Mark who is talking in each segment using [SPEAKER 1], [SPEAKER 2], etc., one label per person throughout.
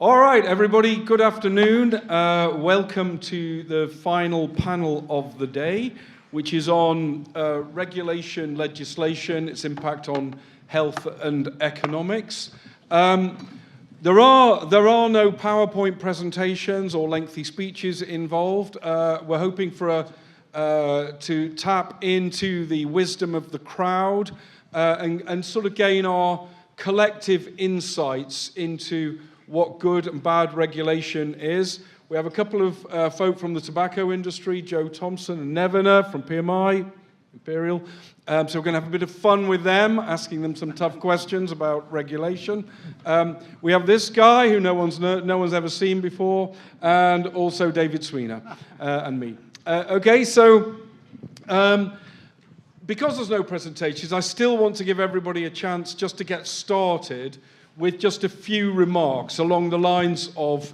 [SPEAKER 1] All right, everybody, good afternoon. Welcome to the final panel of the day, which is on regulation legislation, its impact on health and economics. There are no PowerPoint presentations or lengthy speeches involved. We're hoping for to tap into the wisdom of the crowd and sort of gain our collective insights into what good and bad regulation is. We have a couple of folk from the tobacco industry, Joe Thompson and Nevena from PMI, Imperial. So we're going to have a bit of fun with them, asking them some tough questions about regulation. We have this guy who no one's ever seen before, and also David Sweanor and me. Okay, so because there's no presentations, I still want to give everybody a chance just to get started with just a few remarks along the lines of,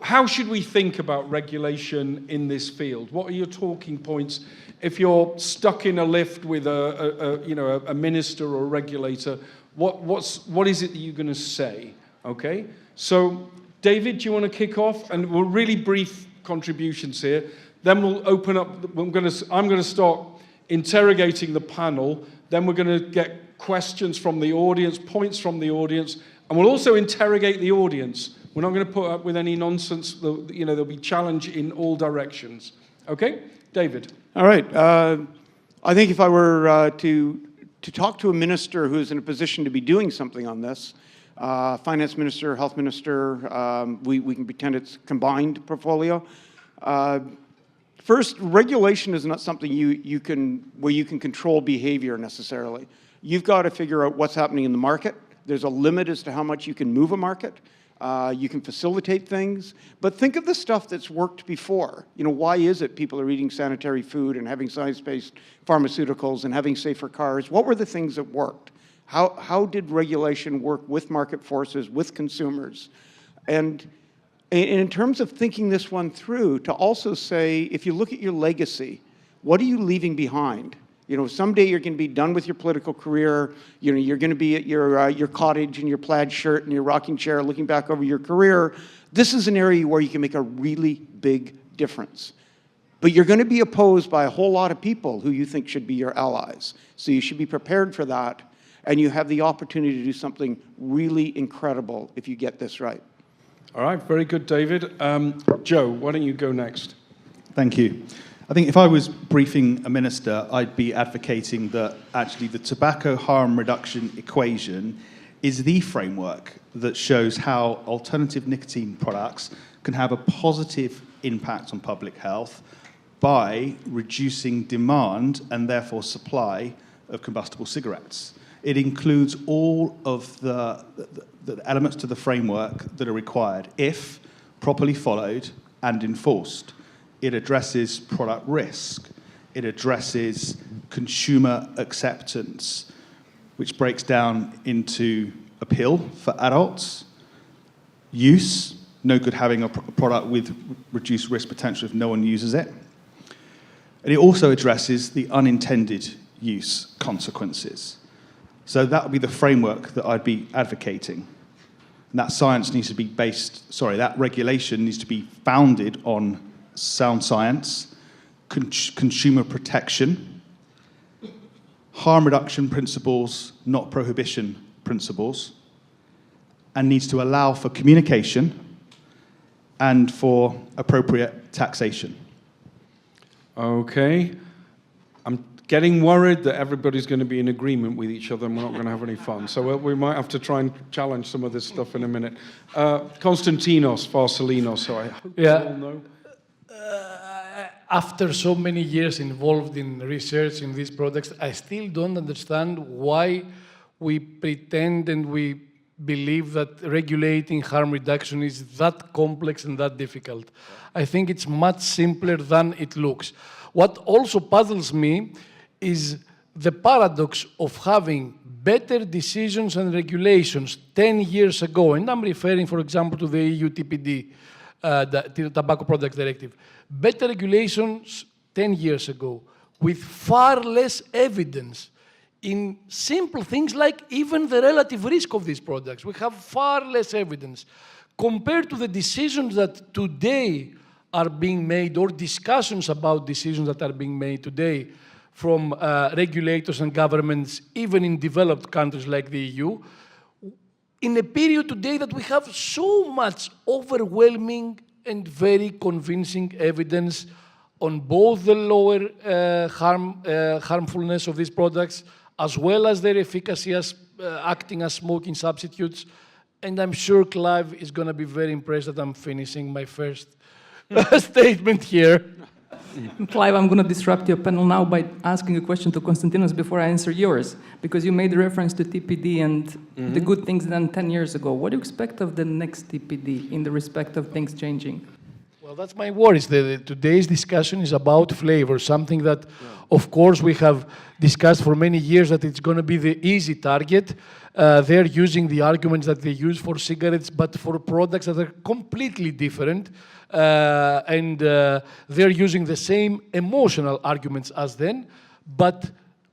[SPEAKER 1] how should we think about regulation in this field? What are your talking points if you're stuck in a lift with a minister or a regulator? What is it that you're going to say? Okay, so David, do you want to kick off? And we'll really brief contributions here. Then we'll open up. I'm going to start interrogating the panel. Then we're going to get questions from the audience, points from the audience, and we'll also interrogate the audience. We're not going to put up with any nonsense. There'll be challenge in all directions. Okay, David.
[SPEAKER 2] All right. I think if I were to talk to a minister who's in a position to be doing something on this, finance minister, health minister, we can pretend it's combined portfolio. First, regulation is not something where you can control behavior necessarily. You've got to figure out what's happening in the market. There's a limit as to how much you can move a market. You can facilitate things. But think of the stuff that's worked before. Why is it people are eating sanitary food and having science-based pharmaceuticals and having safer cars? What were the things that worked? How did regulation work with market forces, with consumers? And in terms of thinking this one through, to also say, if you look at your legacy, what are you leaving behind? Someday you're going to be done with your political career. You're going to be at your cottage in your plaid shirt and your rocking chair looking back over your career. This is an area where you can make a really big difference. But you're going to be opposed by a whole lot of people who you think should be your allies. So you should be prepared for that. And you have the opportunity to do something really incredible if you get this right.
[SPEAKER 1] All right, very good, David. Joe, why don't you go next?
[SPEAKER 3] Thank you. I think if I was briefing a minister, I'd be advocating that actually the tobacco harm reduction equation is the framework that shows how alternative nicotine products can have a positive impact on public health by reducing demand and therefore supply of combustible cigarettes. It includes all of the elements to the framework that are required if properly followed and enforced. It addresses product risk. It addresses consumer acceptance, which breaks down into appeal for adults, use, no good having a product with reduced risk potential if no one uses it. And it also addresses the unintended use consequences. So that would be the framework that I'd be advocating. And that science needs to be that regulation needs to be founded on sound science, consumer protection, harm reduction principles, not prohibition principles, and needs to allow for communication and for appropriate taxation.
[SPEAKER 1] Okay. I'm getting worried that everybody's going to be in agreement with each other and we're not going to have any fun. So we might have to try and challenge some of this stuff in a minute. Konstantinos, Farsalinos, so I hope you all know.
[SPEAKER 4] After so many years involved in research in these products, I still don't understand why we pretend and we believe that regulating harm reduction is that complex and that difficult. I think it's much simpler than it looks. What also puzzles me is the paradox of having better decisions and regulations 10 years ago, and I'm referring, for example, to the EU TPD, the Tobacco Products Directive. Better regulations 10 years ago with far less evidence in simple things like even the relative risk of these products. We have far less evidence. compared to the decisions that today are being made, or discussions about decisions that are being made today from regulators and governments, even in developed countries like the EU, in a period today that we have so much overwhelming and very convincing evidence on both the lower harmfulness of these products, as well as their efficacy as acting as smoking substitutes. And I'm sure Clive is going to be very impressed that I'm finishing my first statement here.
[SPEAKER 5] Clive, I'm going to disrupt your panel now by asking a question to Konstantinos before I answer yours, because you made a reference to TPD and the good things done 10 years ago. What do you expect of the next TPD in the respect of things changing?
[SPEAKER 4] Well, that's my worry. Today's discussion is about flavor, something that, of course, we have discussed for many years that it's going to be the easy target. They're using the arguments that they use for cigarettes, but for products that are completely different. And they're using the same emotional arguments as then, but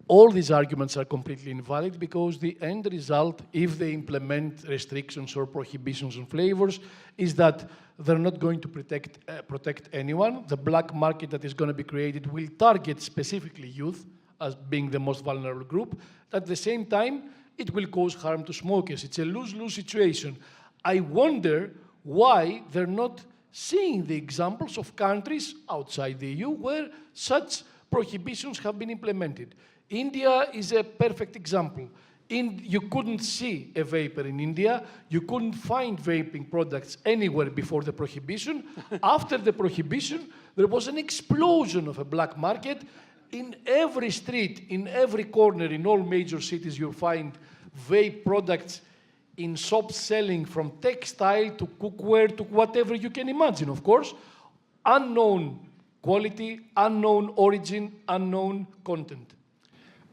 [SPEAKER 4] all these arguments are completely invalid because the end result, if they implement restrictions or prohibitions on flavors, is that they're not going to protect anyone. The black market that is going to be created will target specifically youth as being the most vulnerable group. At the same time, it will cause harm to smokers. It's a lose-lose situation. I wonder why they're not seeing the examples of countries outside the EU where such prohibitions have been implemented. India is a perfect example. You couldn't see a vapor in India. You couldn't find vaping products anywhere before the prohibition. After the prohibition, there was an explosion of a black market. In every street, in every corner, in all major cities, you'll find vape products in shops selling from textile to cookware to whatever you can imagine, of course. Unknown quality, unknown origin, unknown content.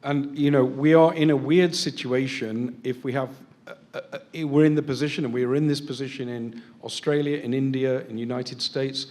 [SPEAKER 1] And, you know, we are in a weird situation if we have, we're in the position, and we are in this position in Australia, in India, in the United States,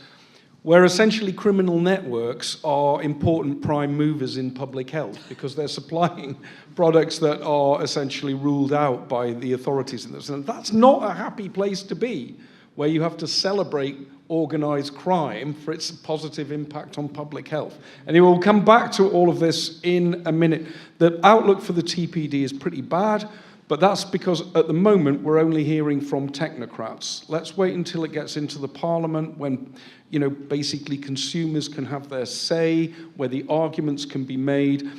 [SPEAKER 1] where essentially criminal networks are important prime movers in public health because they're supplying products that are essentially ruled out by the authorities in this. And that's not a happy place to be, where you have to celebrate organized crime for its positive impact on public health. Anyway, we'll come back to all of this in a minute. The outlook for the TPD is pretty bad, but that's because at the moment we're only hearing from technocrats. Let's wait until it gets into the parliament when, you know, basically consumers can have their say, where the arguments can be made.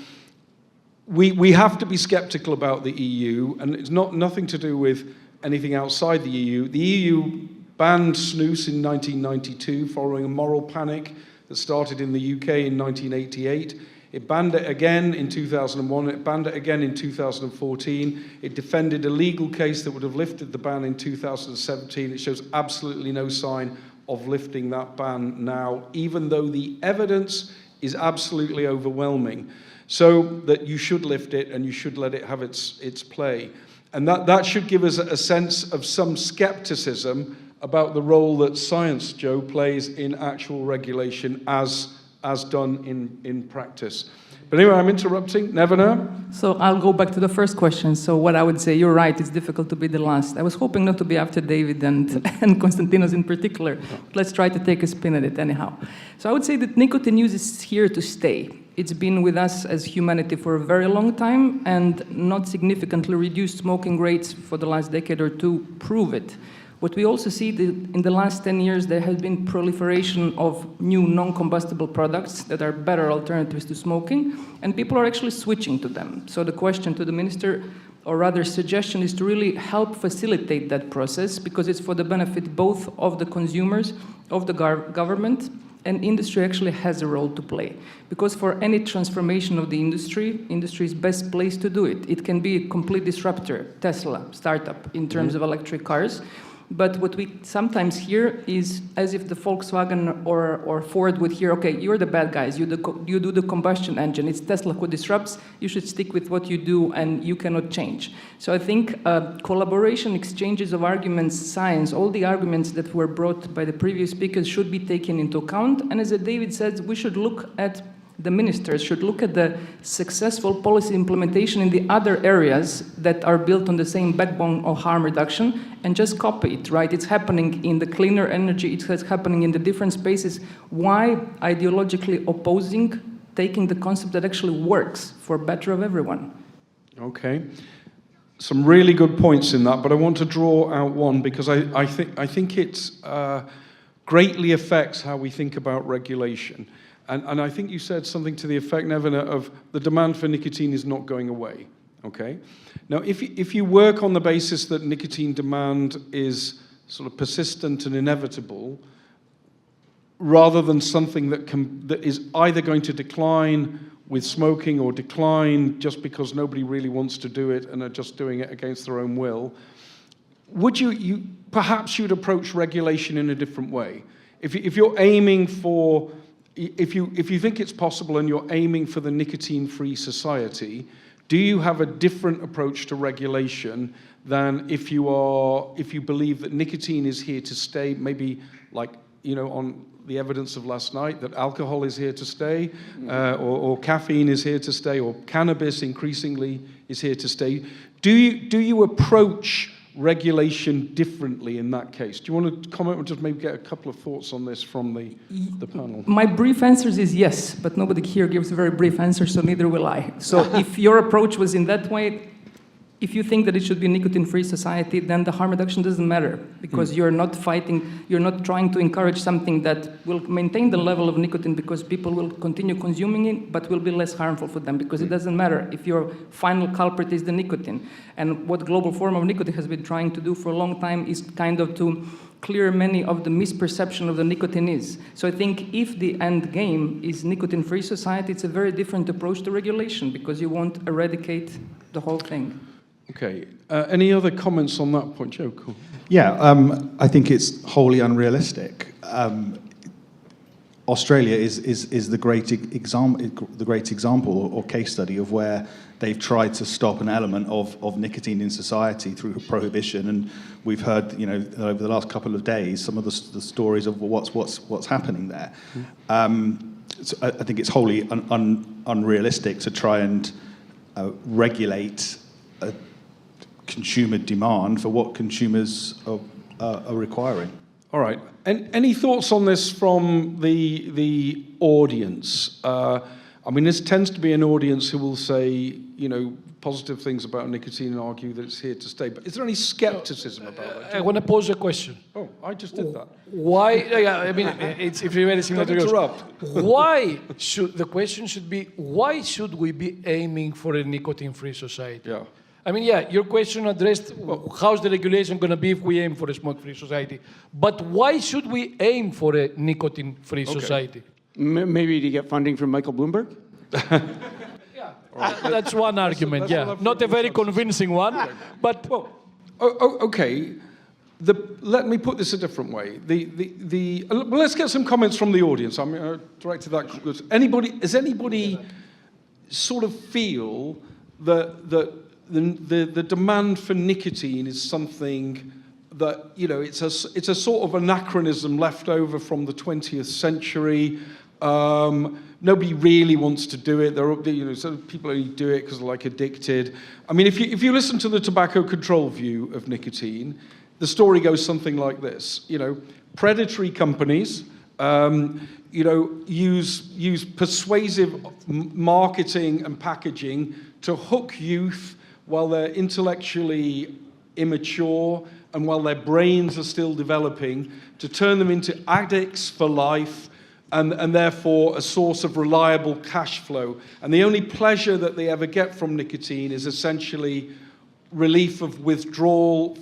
[SPEAKER 1] We have to be skeptical about the EU, and it's nothing to do with anything outside the EU. The EU banned snus in 1992 following a moral panic that started in the UK in 1988. It banned it again in 2001. It banned it again in 2014. It defended a legal case that would have lifted the ban in 2017. It shows absolutely no sign of lifting that ban now, even though the evidence is absolutely overwhelming. So that you should lift it and you should let it have its play. And that should give us a sense of some skepticism about the role that science, Joe, plays in actual regulation as done in practice. But anyway, I'm interrupting. Nevena?
[SPEAKER 5] So I'll go back to the first question. So what I would say, you're right, it's difficult to be the last. I was hoping not to be after David and Konstantinos in particular. Let's try to take a spin at it anyhow. So I would say that nicotine use is here to stay. It's been with us as humanity for a very long time, and not significantly reduced smoking rates for the last decade or two prove it. What we also see in the last 10 years, there has been proliferation of new non-combustible products that are better alternatives to smoking, and people are actually switching to them. So the question to the minister, or rather suggestion, is to really help facilitate that process, because it's for the benefit both of the consumers, of the government, and industry actually has a role to play. Because for any transformation of the industry is best placed to do it. It can be a complete disruptor, Tesla, startup, in terms of electric cars. But what we sometimes hear is as if the Volkswagen or Ford would hear, okay, you're the bad guys, you do the combustion engine, it's Tesla who disrupts, you should stick with what you do and you cannot change. So I think collaboration, exchanges of arguments, science, all the arguments that were brought by the previous speakers should be taken into account. And as David said, we should look at the ministers should look at the successful policy implementation in the other areas that are built on the same backbone of harm reduction and just copy it, right? It's happening in the cleaner energy, it's happening in the different spaces. Why ideologically opposing taking the concept that actually works for better of everyone?
[SPEAKER 1] Okay. Some really good points in that, but I want to draw out one because I think it greatly affects how we think about regulation. And I think you said something to the effect, Nevena, of the demand for nicotine is not going away, okay? Now, if you work on the basis that nicotine demand is sort of persistent and inevitable, rather than something that is either going to decline with smoking or decline just because nobody really wants to do it and are just doing it against their own will, would perhaps you'd approach regulation in a different way? If you're aiming for, if you think it's possible and you're aiming for the nicotine-free society, do you have a different approach to regulation than if you believe that nicotine is here to stay, maybe like, on the evidence of last night, that alcohol is here to stay, or caffeine is here to stay, or cannabis increasingly is here to stay? Do you approach regulation differently in that case? Do you want to comment or just maybe get a couple of thoughts on this from the panel?
[SPEAKER 5] My brief answer is yes, but nobody here gives a very brief answer, so neither will I. So if your approach was in that way, if you think that it should be a nicotine-free society, then the harm reduction doesn't matter, because you're not trying to encourage something that will maintain the level of nicotine because people will continue consuming it, but will be less harmful for them, because it doesn't matter if your final culprit is the nicotine. And what Global Forum of Nicotine has been trying to do for a long time is kind of to clear many of the misperception of the nicotine is. So I think if the end game is nicotine-free society, it's a very different approach to regulation, because you won't eradicate the whole thing.
[SPEAKER 1] Okay. Any other comments on that point, Joe? Cool.
[SPEAKER 3] Yeah, I think it's wholly unrealistic. Australia is the great example or case study of where they've tried to stop an element of nicotine in society through prohibition, and we've heard, over the last couple of days, some of the stories of what's happening there. So I think it's wholly unrealistic to try and regulate consumer demand for what consumers are requiring.
[SPEAKER 1] All right. And any thoughts on this from the audience? This tends to be an audience who will say, positive things about nicotine and argue that it's here to stay. But is there any skepticism about that?
[SPEAKER 4] I want to pose a question.
[SPEAKER 1] Oh, I just did that.
[SPEAKER 4] Why? It's very similar to yours.
[SPEAKER 1] Interrupt.
[SPEAKER 4] The question should be, why should we be aiming for a nicotine-free society?
[SPEAKER 1] Yeah.
[SPEAKER 4] Your question addressed how's the regulation going to be if we aim for a smoke-free society. But why should we aim for a nicotine-free society?
[SPEAKER 2] Maybe to get funding from Michael Bloomberg?
[SPEAKER 4] That's one argument, Not a very convincing one, but...
[SPEAKER 1] Well, okay. Let me put this a different way. Let's get some comments from the audience. I directed that. Does anybody sort of feel that the demand for nicotine is something that, it's a sort of anachronism left over from the 20th century? Nobody really wants to do it. So people only do it because they're like addicted. If you listen to the tobacco control view of nicotine, the story goes something like this. Predatory companies, use persuasive marketing and packaging to hook youth while they're intellectually immature and while their brains are still developing, to turn them into addicts for life, and therefore a source of reliable cash flow. And the only pleasure that they ever get from nicotine is essentially relief of withdrawal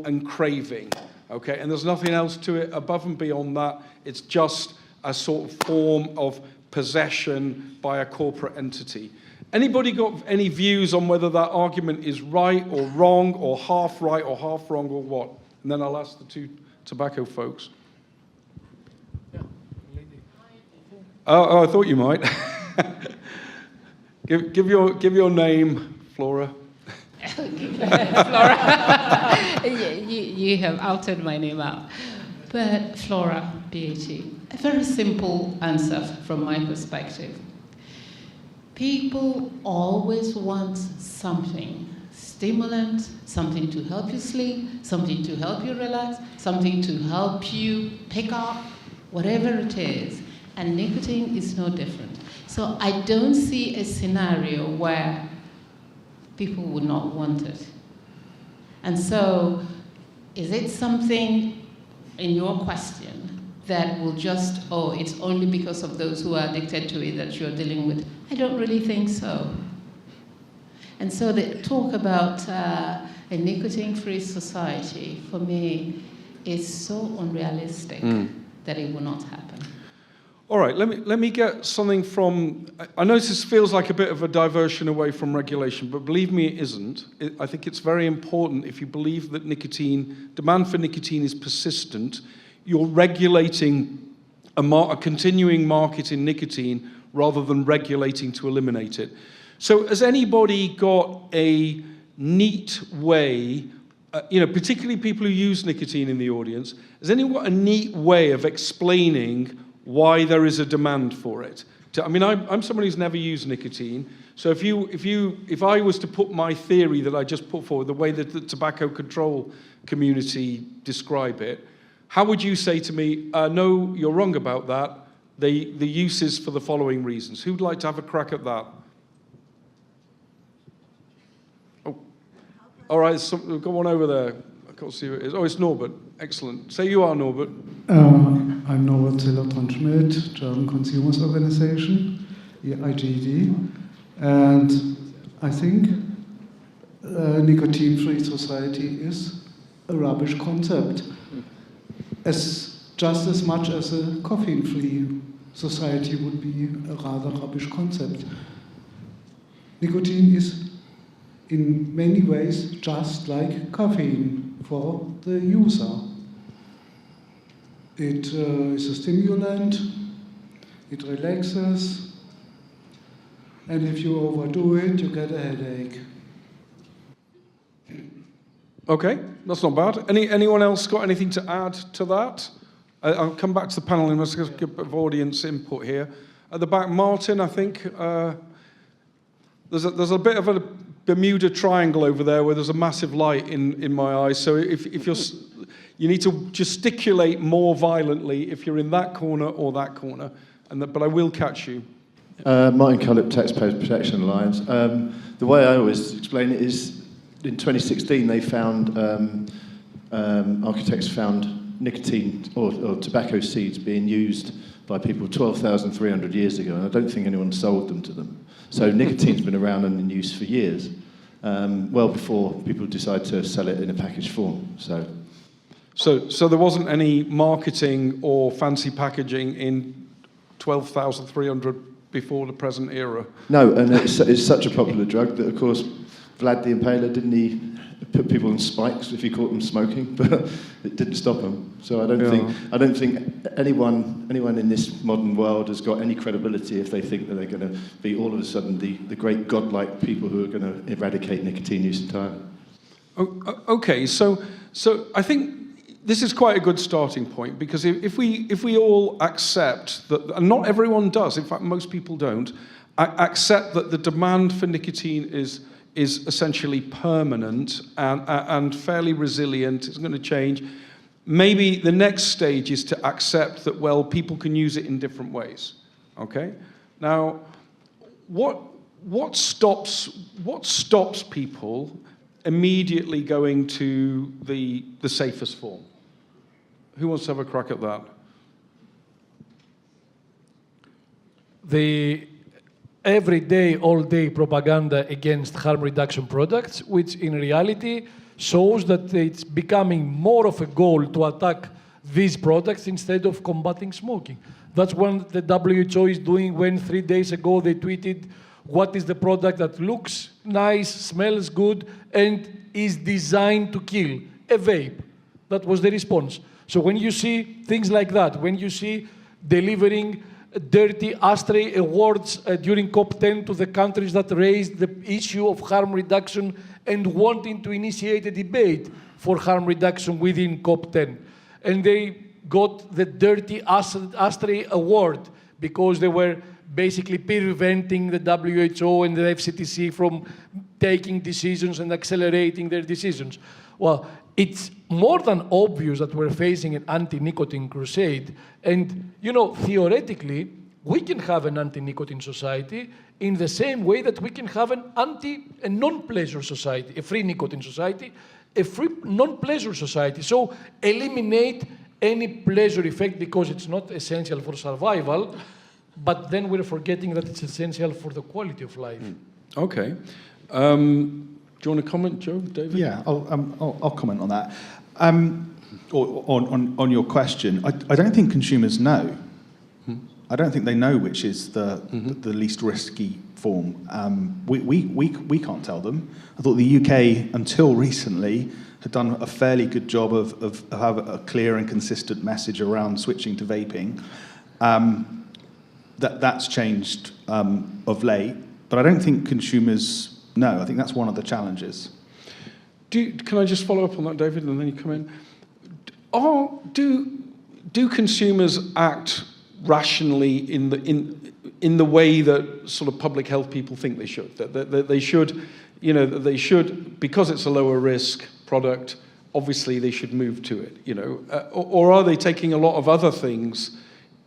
[SPEAKER 1] and craving. Okay, and there's nothing else to it above and beyond that. It's just a sort of form of possession by a corporate entity. Anybody got any views on whether that argument is right or wrong, or half right or half wrong, or what? And then I'll ask the two tobacco folks. Oh, I thought you might. give your name, Flora.
[SPEAKER 6] Flora. You have outed my name out. But Flora, BAT. A very simple answer from my perspective. People always want something. Stimulant, something to help you sleep, something to help you relax, something to help you pick up, whatever it is. And nicotine is no different. So I don't see a scenario where people would not want it. And so, is it something in your question that will just, oh, it's only because of those who are addicted to it that you're dealing with? I don't really think so. And so the talk about a nicotine-free society, for me, is so unrealistic that it will not happen.
[SPEAKER 1] All right, let me get something from, I know this feels like a bit of a diversion away from regulation, but believe me, it isn't. I think it's very important if you believe that demand for nicotine is persistent, you're regulating a continuing market in nicotine rather than regulating to eliminate it. So has anybody got a neat way, particularly people who use nicotine in the audience, has anyone got a neat way of explaining why there is a demand for it? I'm someone who's never used nicotine, so if I was to put my theory that I just put forward, the way that the tobacco control community describe it, how would you say to me, no, you're wrong about that, the use is for the following reasons? Who'd like to have a crack at that? Oh, all right, we've got one over there. I can't see who it is. Oh, it's Norbert. Excellent. Say you are, Norbert.
[SPEAKER 7] I'm Norbert Zillertron-Schmidt, German Consumers Organization, IGD, and I think nicotine-free society is a rubbish concept, just as much as a caffeine-free society would be a rather rubbish concept. Nicotine is in many ways just like caffeine for the user. It is a stimulant, it relaxes, and if you overdo it, you get a headache.
[SPEAKER 1] Okay, that's not bad. Anyone else got anything to add to that? I'll come back to the panel and let's get a bit of audience input here. At the back, Martin, I think there's a bit of a Bermuda Triangle over there where there's a massive light in my eyes. So if you need to gesticulate more violently if you're in that corner or that corner. But I will catch you.
[SPEAKER 8] Martin Cullip, Taxpayers Protection Alliance. The way I always explain it is, in 2016 they found, architects found nicotine or tobacco seeds being used by people 12,300 years ago, and I don't think anyone sold them to them. So nicotine's been around and in use for years, well before people decide to sell it in a packaged form. So
[SPEAKER 1] there wasn't any marketing or fancy packaging in 12,300 before the present era?
[SPEAKER 8] No, and it's such a popular drug that, of course, Vlad the Impaler, didn't he put people on spikes if he caught them smoking? But it didn't stop them. So I don't think anyone in this modern world has got any credibility if they think that they're going to be all of a sudden the great godlike people who are going to eradicate nicotine use entirely.
[SPEAKER 1] Okay, so I think this is quite a good starting point, because if we all accept that, and not everyone does, in fact most people don't, accept that the demand for nicotine is essentially permanent and fairly resilient, it's going to change, maybe the next stage is to accept that, well, people can use it in different ways. Okay? Now, what stops people immediately going to the safest form? Who wants to have a crack at that?
[SPEAKER 4] The everyday, all-day propaganda against harm reduction products, which in reality shows that it's becoming more of a goal to attack these products instead of combating smoking. That's what the WHO is doing when 3 days ago they tweeted, what is the product that looks nice, smells good, and is designed to kill? A vape. That was the response. So when you see things like that, when you see delivering dirty ashtray awards during COP10 to the countries that raised the issue of harm reduction and wanting to initiate a debate for harm reduction within COP10, and they got the Dirty Ashtray Award because they were basically preventing the WHO and the FCTC from taking decisions and accelerating their decisions. Well, it's more than obvious that we're facing an anti-nicotine crusade. And, you know, theoretically, we can have an anti-nicotine society in the same way that we can have an non-pleasure society, a free nicotine society, a free non-pleasure society. So eliminate any pleasure effect because it's not essential for survival, but then we're forgetting that it's essential for the quality of life.
[SPEAKER 1] Okay. Do you want to comment, Joe, David?
[SPEAKER 3] Yeah, I'll comment on that. Or on your question, I don't think consumers know. I don't think they know which is the least risky form. We can't tell them. I thought the UK, until recently, had done a fairly good job of having a clear and consistent message around switching to vaping. That's changed of late, but I don't think consumers know. I think that's one of the challenges.
[SPEAKER 1] Can I just follow up on that, David, and then you come in? Do consumers act rationally in the way that sort of public health people think they should? That they should, you know, that they should, because it's a lower risk product, obviously they should move to it, you know, or are they taking a lot of other things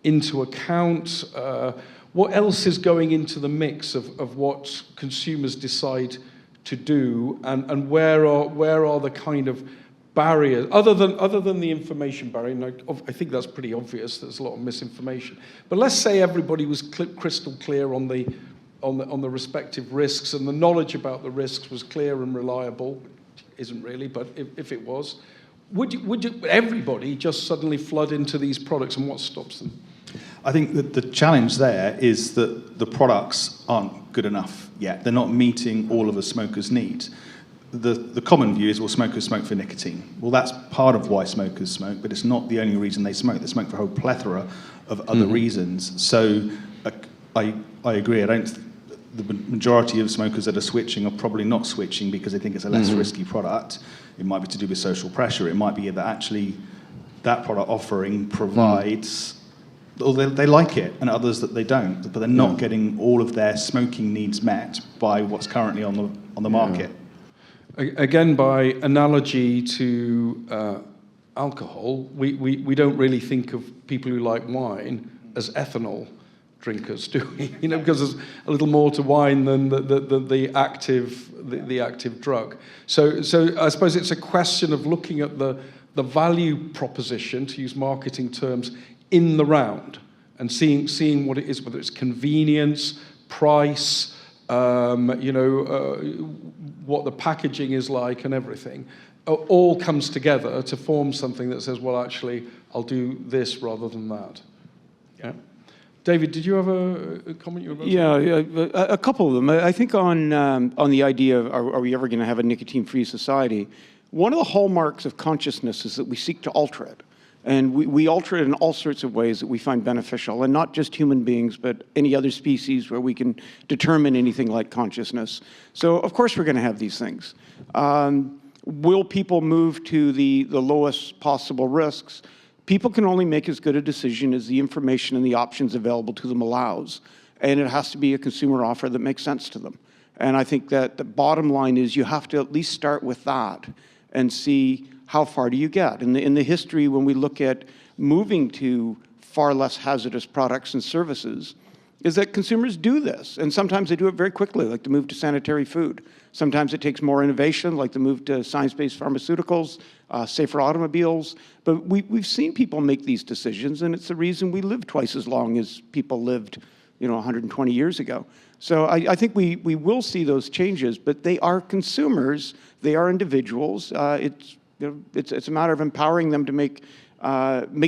[SPEAKER 1] into account? What else is going into the mix of what consumers decide to do, and where are the kind of barriers other than the information barrier? And I think that's pretty obvious. There's a lot of misinformation. But let's say everybody was crystal clear on the respective risks, and the knowledge about the risks was clear and reliable. Isn't really, but if it was, would everybody just suddenly flood into these products, and what stops them?
[SPEAKER 3] I think that the challenge there is that the products aren't good enough yet. They're not meeting all of a smoker's needs. The common view is, well, smokers smoke for nicotine. Well, that's part of why smokers smoke, but it's not the only reason they smoke. They smoke for a whole plethora of other reasons. So I agree. The majority of smokers that are switching are probably not switching because they think it's a less risky product. It might be to do with social pressure. It might be that actually that product offering provides, or they like it, and others that they don't, but they're not getting all of their smoking needs met by what's currently on the market.
[SPEAKER 1] Again, by analogy to alcohol, we don't really think of people who like wine as ethanol drinkers, do we? You know, because there's a little more to wine than the active drug. So I suppose it's a question of looking at the value proposition, to use marketing terms, in the round, and seeing what it is, whether it's convenience, price, what the packaging is like, and everything. All comes together to form something that says, well, actually, I'll do this rather than that. Yeah. David, did you have a comment you were about to make?
[SPEAKER 2] Yeah, a couple of them. I think on the idea of are we ever going to have a nicotine-free society, one of the hallmarks of consciousness is that we seek to alter it. And we alter it in all sorts of ways that we find beneficial, and not just human beings, but any other species where we can determine anything like consciousness. So, of course, we're going to have these things. Will people move to the lowest possible risks? People can only make as good a decision as the information and the options available to them allows. And it has to be a consumer offer that makes sense to them. And I think that the bottom line is you have to at least start with that and see how far do you get. In the history, when we look at moving to far less hazardous products and services, is that consumers do this. And sometimes they do it very quickly, like the move to sanitary food. Sometimes it takes more innovation, like the move to science-based pharmaceuticals, safer automobiles. But we've seen people make these decisions, and it's the reason we live twice as long as people lived 120 years ago. So I think we will see those changes, but they are consumers, they are individuals. It's a matter of empowering them to make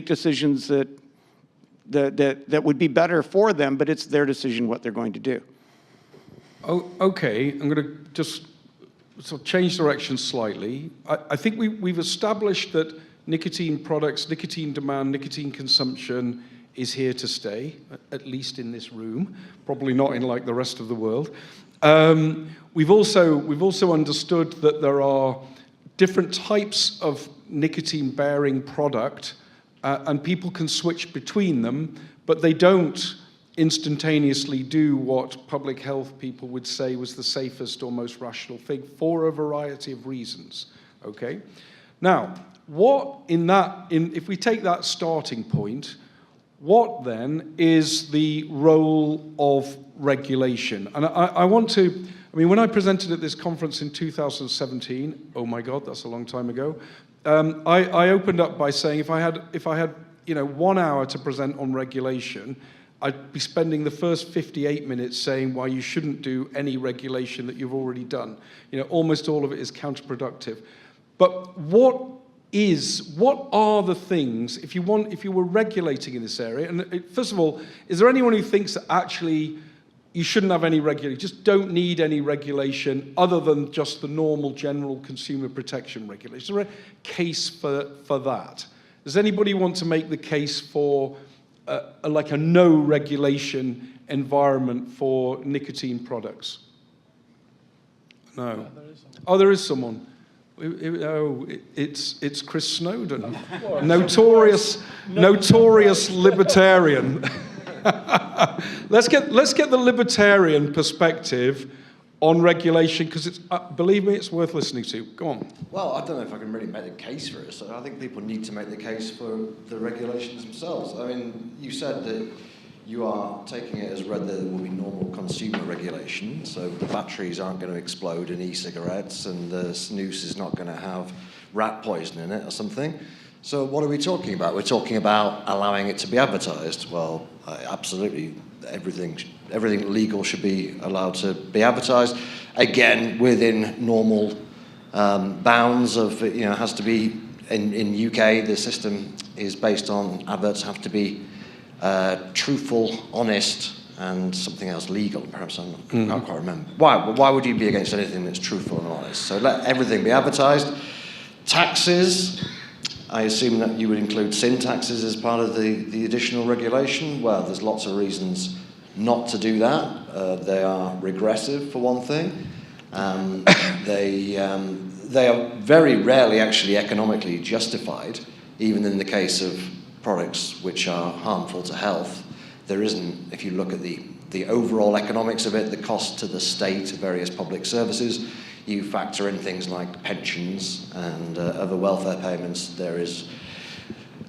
[SPEAKER 2] decisions that would be better for them, but it's their decision what they're going to do.
[SPEAKER 1] Oh, okay, I'm going to just sort of change direction slightly. I think we've established that nicotine products, nicotine demand, nicotine consumption is here to stay, at least in this room, probably not in like the rest of the world. We've also understood that there are different types of nicotine-bearing product and people can switch between them, but they don't instantaneously do what public health people would say was the safest or most rational thing for a variety of reasons, okay? Now, if we take that starting point, what then is the role of regulation? And when I presented at this conference in 2017, oh my God, that's a long time ago, I opened up by saying if I had 1 hour to present on regulation, I'd be spending the first 58 minutes saying why you shouldn't do any regulation that you've already done. Almost all of it is counterproductive. But what are the things, if you were regulating in this area, and first of all, is there anyone who thinks that actually you shouldn't have any regulation, just don't need any regulation other than just the normal general consumer protection regulation? Is there a case for that? Does anybody want to make the case for a no regulation environment for nicotine products? No. Oh, there is someone. It's Chris Snowden, notorious libertarian. Let's get the libertarian perspective on regulation, because believe me, it's worth listening to. Go on.
[SPEAKER 9] Well, I don't know if I can really make the case for it. So I think people need to make the case for the regulations themselves. I mean, you said that you are taking it as read that there will be normal consumer regulation, so the batteries aren't going to explode in e-cigarettes and the snus is not going to have rat poison in it or something. So what are we talking about? We're talking about allowing it to be advertised. Well, absolutely, everything legal should be allowed to be advertised. Again, within normal bounds of, has to be, in UK, the system is based on adverts have to be truthful, honest, and something else legal. Perhaps I can't quite remember. Why would you be against anything that's truthful and honest? So let everything be advertised. Taxes, I assume that you would include sin taxes as part of the additional regulation. Well, there's lots of reasons not to do that. They are regressive, for one thing. They are very rarely actually economically justified, even in the case of products which are harmful to health. There isn't, if you look at the overall economics of it, the cost to the state of various public services, you factor in things like pensions and other welfare payments. There is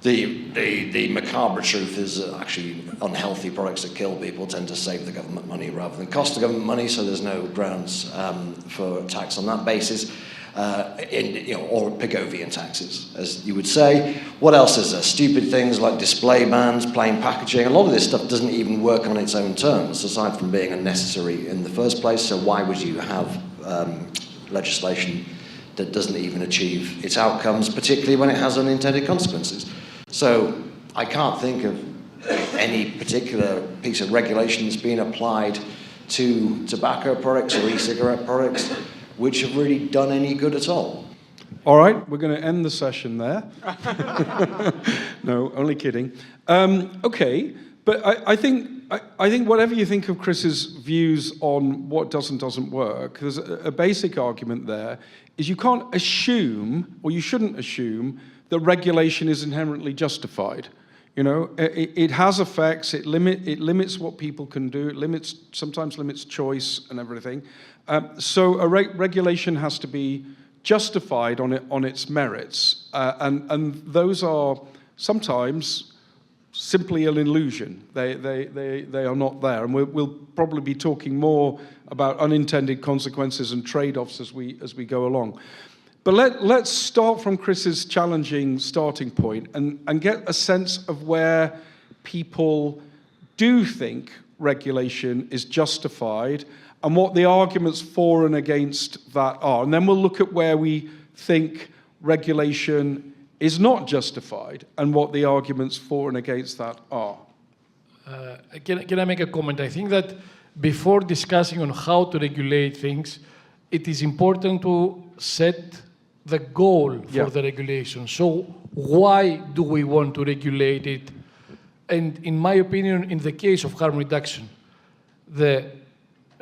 [SPEAKER 9] the macabre truth is actually unhealthy products that kill people tend to save the government money rather than cost the government money, so there's no grounds for tax on that basis. Or Pigovian taxes, as you would say. What else is there? Stupid things like display bans, plain packaging. A lot of this stuff doesn't even work on its own terms, aside from being unnecessary in the first place. So why would you have legislation that doesn't even achieve its outcomes, particularly when it has unintended consequences? So I can't think of any particular piece of regulation that's being applied to tobacco products or e-cigarette products which have really done any good at all.
[SPEAKER 1] All right, we're going to end the session there. No, only kidding. Okay, but I think whatever you think of Chris's views on what doesn't work, there's a basic argument there, is you can't assume, or you shouldn't assume, that regulation is inherently justified. It has effects, it limits what people can do, it sometimes limits choice and everything. So a regulation has to be justified on its merits, and those are sometimes simply an illusion. They are not there, and we'll probably be talking more about unintended consequences and trade-offs as we go along. But let's start from Chris's challenging starting point and get a sense of where people do think regulation is justified and what the arguments for and against that are. And then we'll look at where we think regulation is not justified and what the arguments for and against that are.
[SPEAKER 4] Can I make a comment? I think that before discussing on how to regulate things, it is important to set the goal for the regulation. So why do we want to regulate it? And in my opinion, in the case of harm reduction, the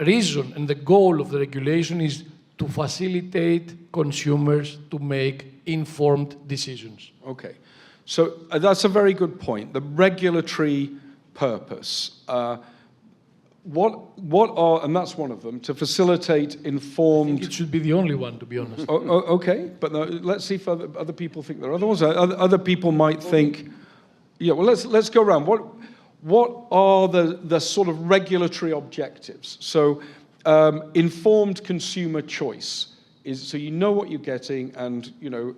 [SPEAKER 4] reason and the goal of the regulation is to facilitate consumers to make informed decisions.
[SPEAKER 1] Okay. So that's a very good point. The regulatory purpose. What are, and that's one of them, to facilitate informed...
[SPEAKER 4] I think it should be the only one, to be honest.
[SPEAKER 1] Okay, but let's see if other people think there are other ones. Other people might think... Yeah, well, let's go around. What are the sort of regulatory objectives? So informed consumer choice is, so you know what you're getting, and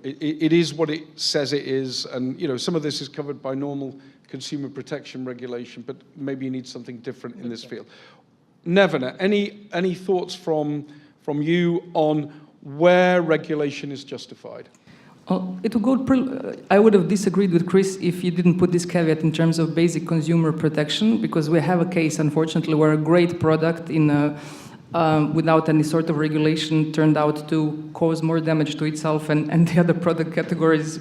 [SPEAKER 1] it is what it says it is, and some of this is covered by normal consumer protection regulation, but maybe you need something different in this field. Nevena, any thoughts from you on where regulation is justified?
[SPEAKER 5] I would have disagreed with Chris if you didn't put this caveat in terms of basic consumer protection, because we have a case, unfortunately, where a great product without any sort of regulation turned out to cause more damage to itself and the other product categories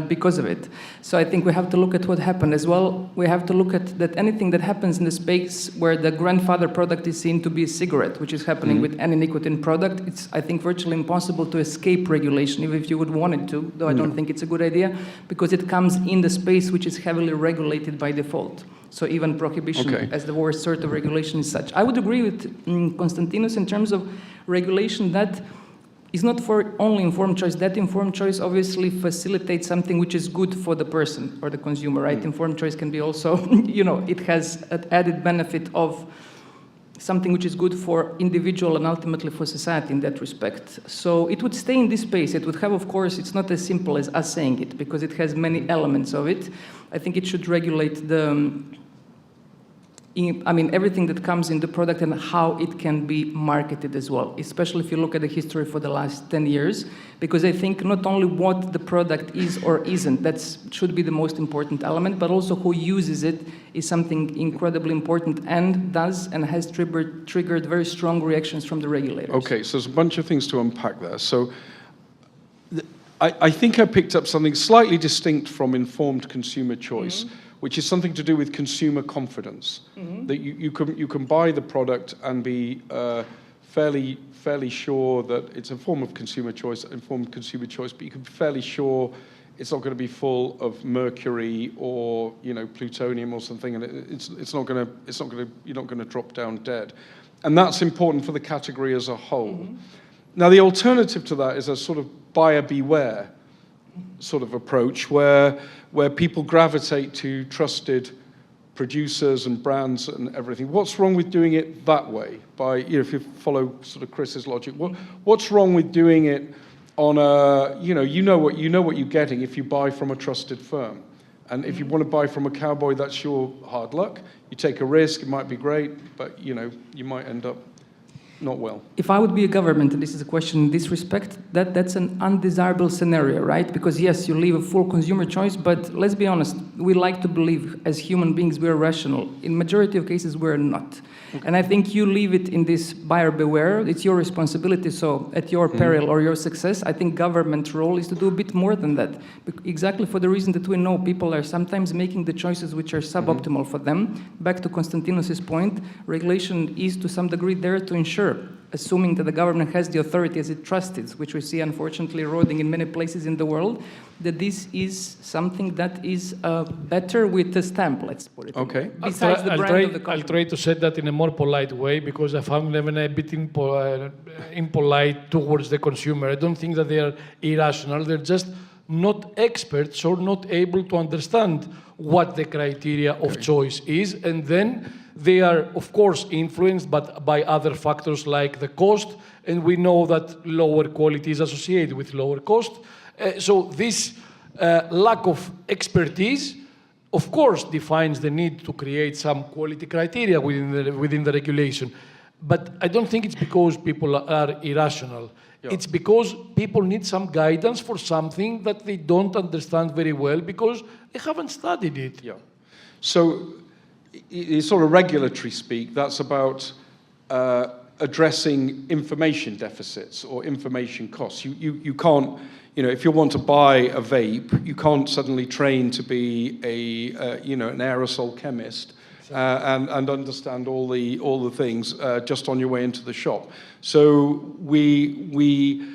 [SPEAKER 5] because of it. So I think we have to look at what happened as well. We have to look at that anything that happens in the space where the grandfather product is seen to be a cigarette, which is happening with any nicotine product. It's, I think, virtually impossible to escape regulation, even if you would want it to, though I don't think it's a good idea, because it comes in the space which is heavily regulated by default. So even prohibition as the worst sort of regulation is such. I would agree with Konstantinos in terms of regulation that is not for only informed choice. That informed choice obviously facilitates something which is good for the person or the consumer, right? Informed choice can be also, it has an added benefit of something which is good for individual and ultimately for society in that respect. So it would stay in this space. It would have, of course, it's not as simple as us saying it, because it has many elements of it. I think it should regulate everything that comes in the product and how it can be marketed as well, especially if you look at the history for the last 10 years, because I think not only what the product is or isn't, that should be the most important element, but also who uses it is something incredibly important and does and has triggered very strong reactions from the regulators.
[SPEAKER 1] Okay, so there's a bunch of things to unpack there. So I think I picked up something slightly distinct from informed consumer choice, which is something to do with consumer confidence. That you can buy the product and be fairly sure that it's a form of consumer choice, informed consumer choice, but you can be fairly sure it's not going to be full of mercury or plutonium or something, and you're not going to drop down dead, and that's important for the category as a whole. Now, the alternative to that is a sort of buyer beware sort of approach where people gravitate to trusted producers and brands and everything. What's wrong with doing it that way? If you follow sort of Chris's logic, what's wrong with doing it on a you know what you're getting if you buy from a trusted firm, and if you want to buy from a cowboy, that's your hard luck. You take a risk, it might be great, but you might end up not well.
[SPEAKER 5] If I would be a government, and this is a question in this respect, that's an undesirable scenario, right? Because yes, you leave a full consumer choice, but let's be honest, we like to believe as human beings we're rational. In majority of cases, we're not. And I think you leave it in this buyer beware. It's your responsibility, so at your peril or your success, I think government role is to do a bit more than that. Exactly for the reason that we know people are sometimes making the choices which are suboptimal for them. Back to Konstantinos' point, regulation is to some degree there to ensure, assuming that the government has the authority as it trusts, which we see unfortunately eroding in many places in the world, that this is something that is better with a stamp, let's put it.
[SPEAKER 1] Okay.
[SPEAKER 5] Besides the brand of the company.
[SPEAKER 4] I'll try to say that in a more polite way, because I found them a bit impolite towards the consumer. I don't think that they are irrational. They're just not experts or not able to understand what the criteria of choice is, and then they are, of course, influenced by other factors like the cost, and we know that lower quality is associated with lower cost. So this lack of expertise, of course, defines the need to create some quality criteria within the regulation. But I don't think it's because people are irrational. Yeah. It's because people need some guidance for something that they don't understand very well because they haven't studied it.
[SPEAKER 1] Yeah. So, it's sort of regulatory speak, that's about addressing information deficits or information costs. You can't, if you want to buy a vape, you can't suddenly train to be an aerosol chemist and understand all the things just on your way into the shop. So we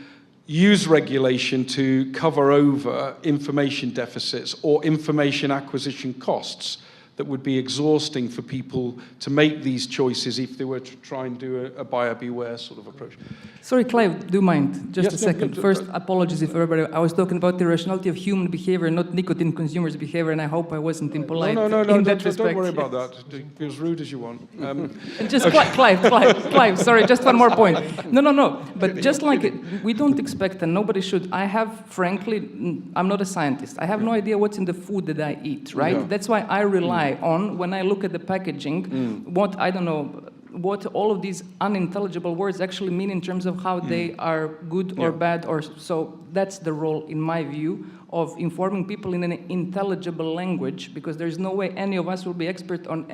[SPEAKER 1] use regulation to cover over information deficits or information acquisition costs that would be exhausting for people to make these choices if they were to try and do a buyer beware sort of approach.
[SPEAKER 5] Sorry, Clive, do you mind? Just
[SPEAKER 1] Yes,
[SPEAKER 5] a
[SPEAKER 1] no,
[SPEAKER 5] second.
[SPEAKER 1] no,
[SPEAKER 5] First, apologies if everybody... I was talking about the rationality of human behavior, not nicotine consumers' behavior, and I hope I wasn't impolite
[SPEAKER 1] No,
[SPEAKER 5] in that respect.
[SPEAKER 1] don't worry about that. Be as rude as you want.
[SPEAKER 5] And just Clive, sorry, just one more point. No. But just like it, we don't expect, and nobody should. I have, frankly, I'm not a scientist. I have no idea what's in the food that I eat, right?
[SPEAKER 1] Yeah.
[SPEAKER 5] That's why I rely on, when I look at the packaging, what all of these unintelligible words actually mean in terms of how they are good or bad. Or so that's the role, in my view, of informing people in an intelligible language, because there's no way any of us will be expert on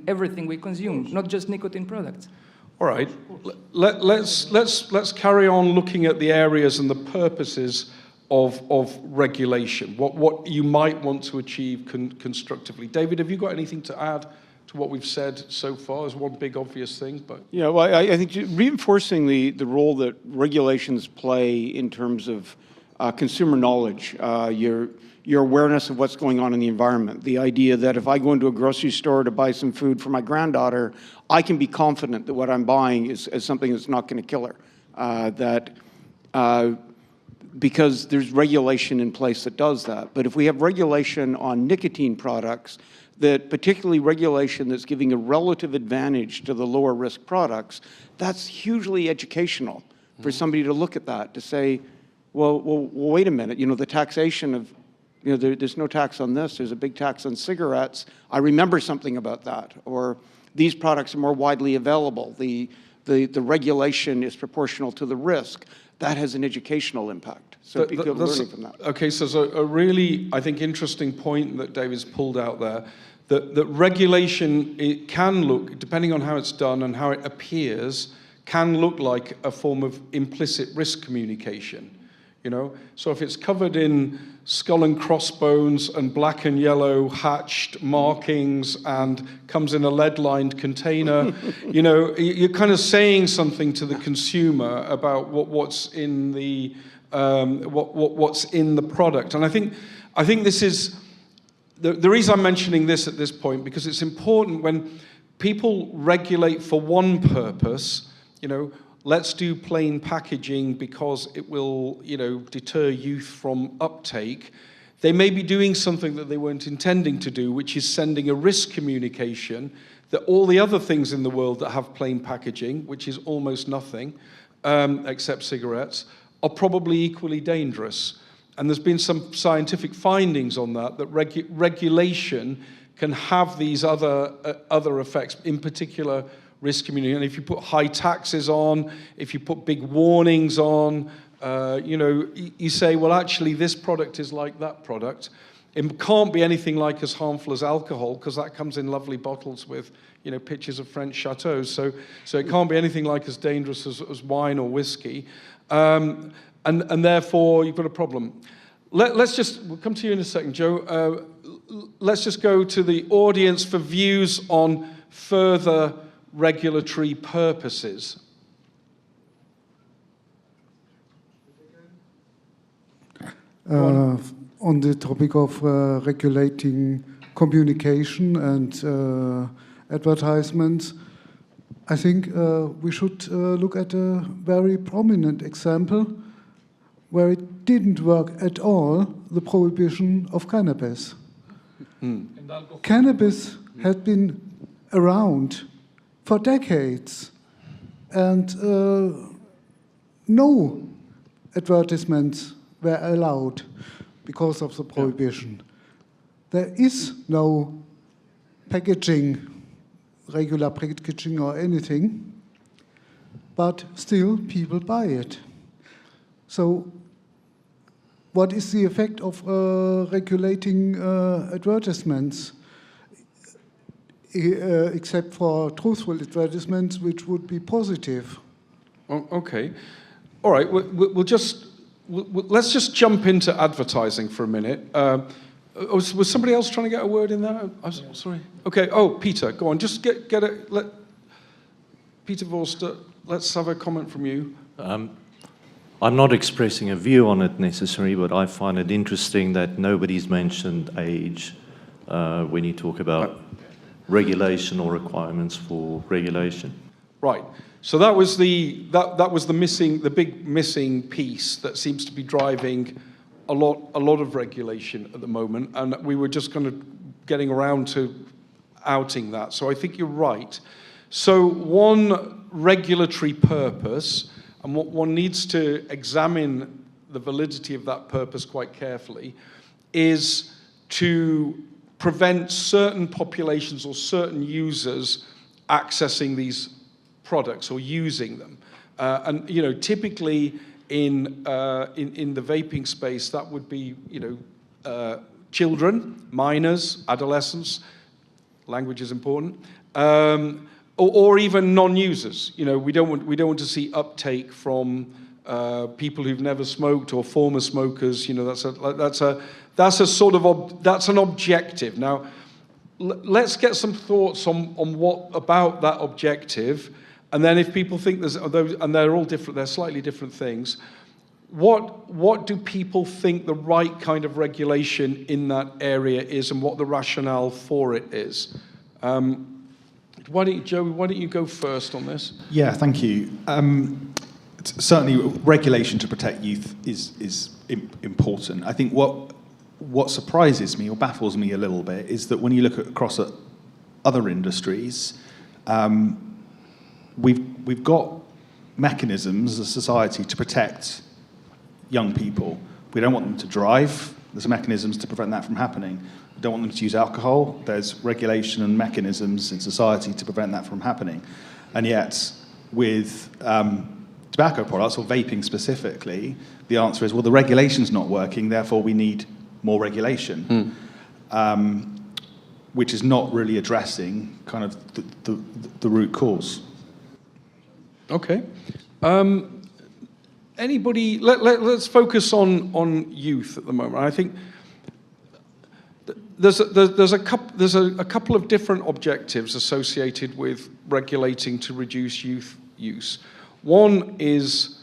[SPEAKER 5] everything we consume, not just nicotine products.
[SPEAKER 1] All right, let's carry on looking at the areas and the purposes of regulation, what you might want to achieve constructively. David, have you got anything to add to what we've said so far? Is one big obvious thing, but
[SPEAKER 2] yeah, well, I think reinforcing the role that regulations play in terms of consumer knowledge, your awareness of what's going on in the environment, the idea that if I go into a grocery store to buy some food for my granddaughter, I can be confident that what I'm buying is something that's not going to kill her. Because there's regulation in place that does that. But if we have regulation on nicotine products, that particularly regulation that's giving a relative advantage to the lower risk products, that's hugely educational for somebody to look at that, to say, well, wait a minute, the taxation of, there's no tax on this, there's a big tax on cigarettes, I remember something about that, or these products are more widely available, the regulation is proportional to the risk. That has an educational impact. So people are learning from that.
[SPEAKER 1] Okay, so there's a really, I think, interesting point that David's pulled out there, that regulation, it can look, depending on how it's done and how it appears, can look like a form of implicit risk communication. So if it's covered in skull and crossbones and black and yellow hatched markings and comes in a lead-lined container, you're kind of saying something to the consumer about what's in the what's in the product. And I think this is the reason I'm mentioning this at this point, because it's important when people regulate for one purpose. Let's do plain packaging because it will, deter youth from uptake. They may be doing something that they weren't intending to do, which is sending a risk communication that all the other things in the world that have plain packaging, which is almost nothing, except cigarettes, are probably equally dangerous. And there's been some scientific findings on that regulation can have these other effects, in particular risk communication. And if you put high taxes on, if you put big warnings on, you say, well, actually, this product is like that product. It can't be anything like as harmful as alcohol, because that comes in lovely bottles with, pictures of French chateaux. So it can't be anything like as dangerous as wine or whiskey. And therefore, you've got a problem. We'll come to you in a second, Joe. Let's just go to the audience for views on further regulatory purposes.
[SPEAKER 7] On the topic of regulating communication and advertisements, I think we should look at a very prominent example where it didn't work at all, the prohibition of cannabis. Cannabis had been around for decades, and no advertisements were allowed because of the prohibition. There is no packaging, regular packaging or anything, but still people buy it. So what is the effect of regulating advertisements? Except for truthful advertisements, which would be positive.
[SPEAKER 1] Oh, okay. All right. Let's just jump into advertising for a minute. Was somebody else trying to get a word in there? I'm sorry. Okay. Oh, Peter, go on. Just get it. Peter Vorster, let's have a comment from you.
[SPEAKER 10] I'm not expressing a view on it necessarily, but I find it interesting that nobody's mentioned age when you talk about regulation or requirements for regulation.
[SPEAKER 1] Right. So that was the big missing piece that seems to be driving a lot of regulation at the moment, and we were just kind of getting around to outing that. So I think you're right. So one regulatory purpose, and what one needs to examine the validity of that purpose quite carefully, is to prevent certain populations or certain users accessing these products or using them. And you know, typically in the vaping space, that would be children, minors, adolescents. Language is important. Or even non-users. You know, we don't want to see uptake from people who've never smoked or former smokers. You know, that's an objective. Now, let's get some thoughts on what about that objective, and then if people think there's those, and they're all different, they're slightly different things. What do people think the right kind of regulation in that area is, and what the rationale for it is? Joey, why don't you go first on this?
[SPEAKER 3] Yeah, thank you. Certainly, regulation to protect youth is important. I think what surprises me or baffles me a little bit is that when you look across at other industries, we've got mechanisms as a society to protect young people. We don't want them to drive. There's mechanisms to prevent that from happening. We don't want them to use alcohol. There's regulation and mechanisms in society to prevent that from happening. And yet, with tobacco products, or vaping specifically, the answer is, well, the regulation's not working, therefore we need more regulation, which is not really addressing kind of the root cause.
[SPEAKER 1] Okay. Anybody? Let's focus on youth at the moment. I think there's a couple of different objectives associated with regulating to reduce youth use. One is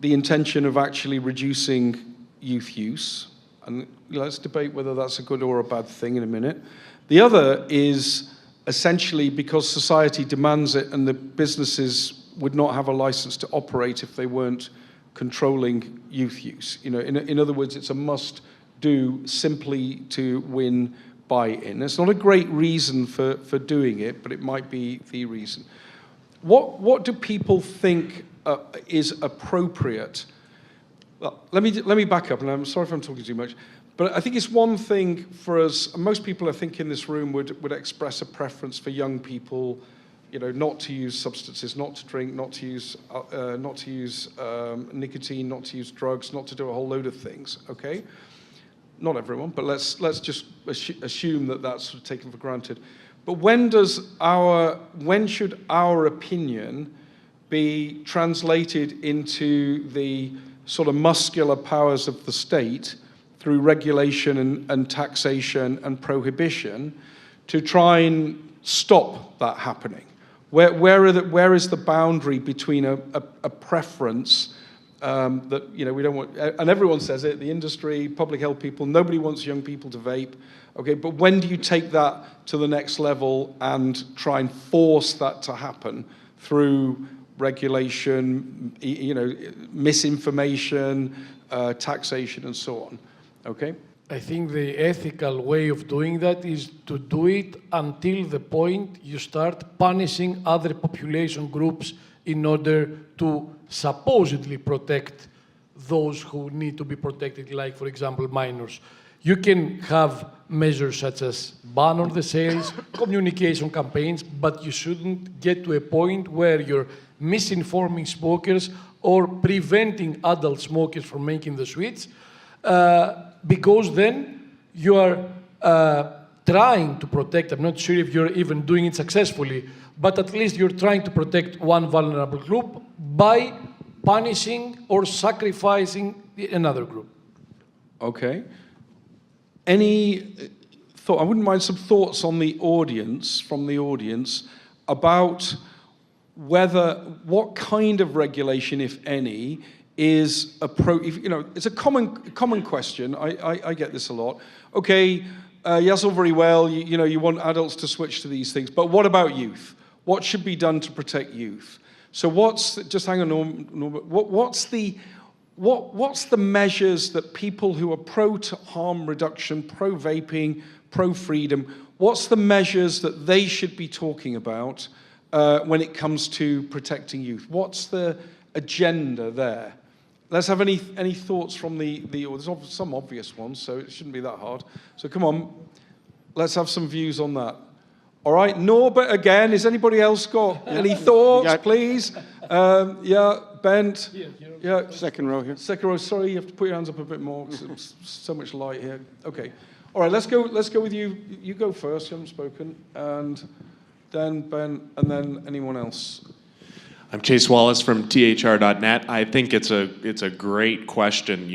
[SPEAKER 1] the intention of actually reducing youth use, and let's debate whether that's a good or a bad thing in a minute. The other is essentially because society demands it, and the businesses would not have a license to operate if they weren't controlling youth use. You know, in other words, it's a must-do simply to win buy-in. It's not a great reason for doing it, but it might be the reason. What do people think is appropriate? Well, let me back up, and I'm sorry if I'm talking too much, but I think it's one thing for us, and most people I think in this room would express a preference for young people, you know, not to use substances, not to drink, not to use nicotine, not to use drugs, not to do a whole load of things. Okay, not everyone, but let's just assume that that's sort of taken for granted. But when should our opinion be translated into the sort of muscular powers of the state through regulation and taxation and prohibition to try and stop that happening? Where is the boundary between a preference that, you know, we don't want, and everyone says it, the industry, public health people, nobody wants young people to vape, okay, but when do you take that to the next level and try and force that to happen through regulation, you know, misinformation, taxation, and so on, okay?
[SPEAKER 4] I think the ethical way of doing that is to do it until the point you start punishing other population groups in order to supposedly protect those who need to be protected, like, for example, minors. You can have measures such as ban on the sales, communication campaigns, but you shouldn't get to a point where you're misinforming smokers or preventing adult smokers from making the switch, because then you are trying to protect, I'm not sure if you're even doing it successfully, but at least you're trying to protect one vulnerable group by punishing or sacrificing another group.
[SPEAKER 1] Okay. Any thought? I wouldn't mind some thoughts on the audience, from the audience, about what kind of regulation, if any, is it's a common question. I get this a lot. Okay, yes, all very well. You want adults to switch to these things, but what about youth? What should be done to protect youth? So just hang on, Norbert. What's the measures that people who are pro-harm reduction, pro-vaping, pro-freedom, what's the measures that they should be talking about when it comes to protecting youth? What's the agenda there? Let's have any thoughts from there's some obvious ones, so it shouldn't be that hard. So come on, let's have some views on that. All right, Norbert again. Has anybody else got any thoughts, please? Yeah, Bent. Yeah,
[SPEAKER 2] Second row here.
[SPEAKER 1] second row. Sorry, you have to put your hands up a bit more because there's so much light here. Okay. All right, let's go with you. You go first. You haven't spoken, and then Ben, and then anyone else.
[SPEAKER 11] I'm Chase Wallace from thr.net. I think it's a great question.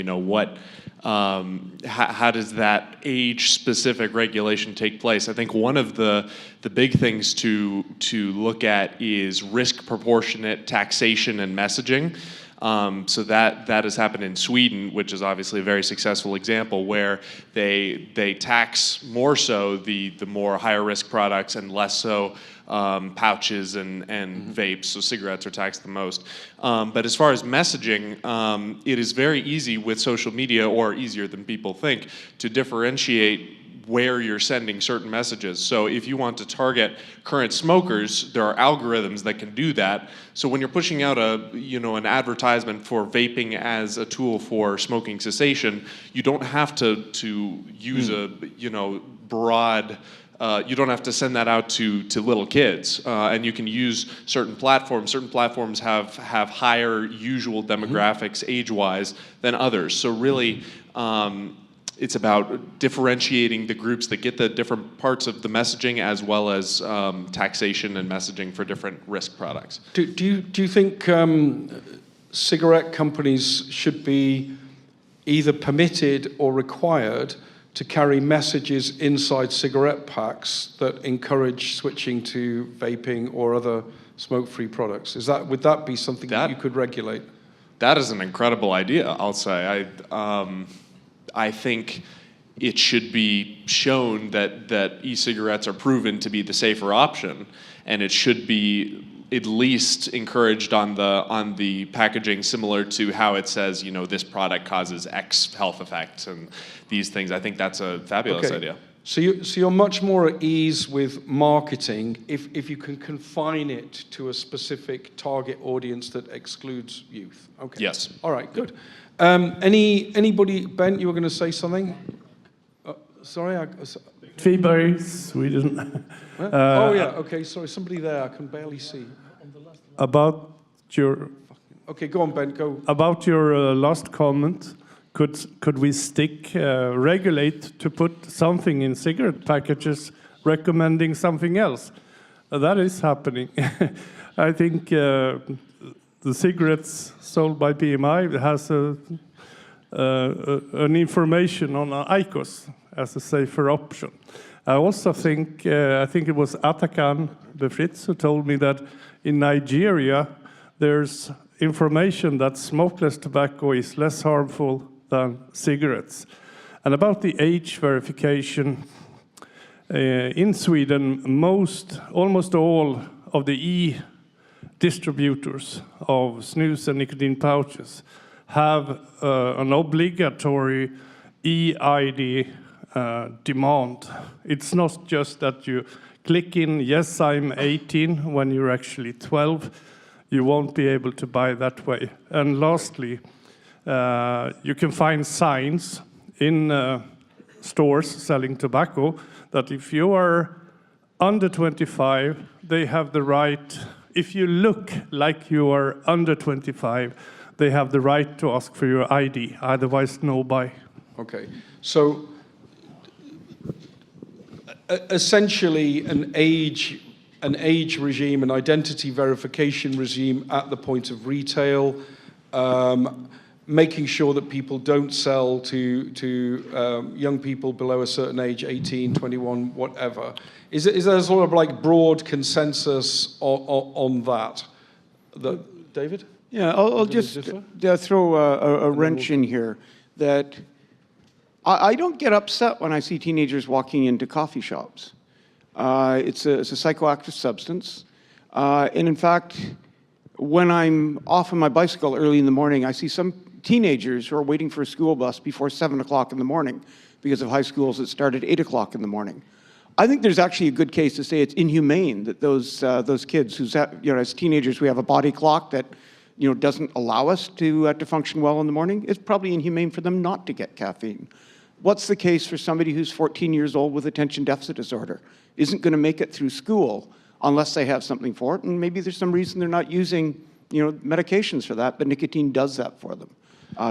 [SPEAKER 11] How does that age-specific regulation take place? I think one of the big things to look at is risk proportionate taxation and messaging. So that has happened in Sweden, which is obviously a very successful example, where they tax more so the more higher risk products and less so pouches and vapes, so cigarettes are taxed the most. But as far as messaging, it is very easy with social media, or easier than people think, to differentiate where you're sending certain messages. So if you want to target current smokers, there are algorithms that can do that. So when you're pushing out an advertisement for vaping as a tool for smoking cessation, you don't have to use a broad. You don't have to send that out to little kids, and you can use certain platforms. Certain platforms have higher usual demographics age-wise than others. So really, it's about differentiating the groups that get the different parts of the messaging, as well as taxation and messaging for different risk products.
[SPEAKER 1] Do you think cigarette companies should be either permitted or required to carry messages inside cigarette packs that encourage switching to vaping or other smoke-free products? Would that be something that you could regulate?
[SPEAKER 11] That is an incredible idea, I'll say. I think it should be shown that e-cigarettes are proven to be the safer option, and it should be at least encouraged on the packaging, similar to how it says, this product causes X health effects and these things. I think that's a fabulous idea.
[SPEAKER 1] So you're much more at ease with marketing if you can confine it to a specific target audience that excludes youth. Okay.
[SPEAKER 11] Yes.
[SPEAKER 1] All right. Good. Anybody? Ben, you were going to say something? Sorry.
[SPEAKER 12] Viberg, Sweden.
[SPEAKER 1] Oh yeah. Okay. Sorry. Somebody there. I can barely see.
[SPEAKER 12] About your.
[SPEAKER 1] Okay. Go on, Ben. Go.
[SPEAKER 12] About your last comment. Could we regulate to put something in cigarette packages recommending something else? That is happening. I think the cigarettes sold by PMI has an information on IQOS as a safer option. I also think it was Atakan Befritz who told me that in Nigeria there's information that smokeless tobacco is less harmful than cigarettes. And about the age verification, in Sweden, almost all of the e-distributors of snus and nicotine pouches have an obligatory e-ID demand. It's not just that you click in, yes, I'm 18, when you're actually 12. You won't be able to buy that way. And lastly, you can find signs in stores selling tobacco that if you are under 25, they have the right, if you look like you are under 25, they have the right to ask for your ID, otherwise no buy.
[SPEAKER 1] Okay, so essentially an age regime, an identity verification regime at the point of retail, making sure that people don't sell to young people below a certain age, 18, 21, whatever. Is there sort of like broad consensus on that? David?
[SPEAKER 2] Yeah, I'll just throw a wrench in here that I don't get upset when I see teenagers walking into coffee shops. It's a psychoactive substance. And in fact, when I'm off on my bicycle early in the morning, I see some teenagers who are waiting for a school bus before 7 o'clock in the morning because of high schools that start at 8 o'clock in the morning. I think there's actually a good case to say it's inhumane that those kids who's as teenagers we have a body clock that doesn't allow us to function well in the morning. It's probably inhumane for them not to get caffeine. What's the case for somebody who's 14 years old with attention deficit disorder? Isn't going to make it through school unless they have something for it, and maybe there's some reason they're not using medications for that, but nicotine does that for them.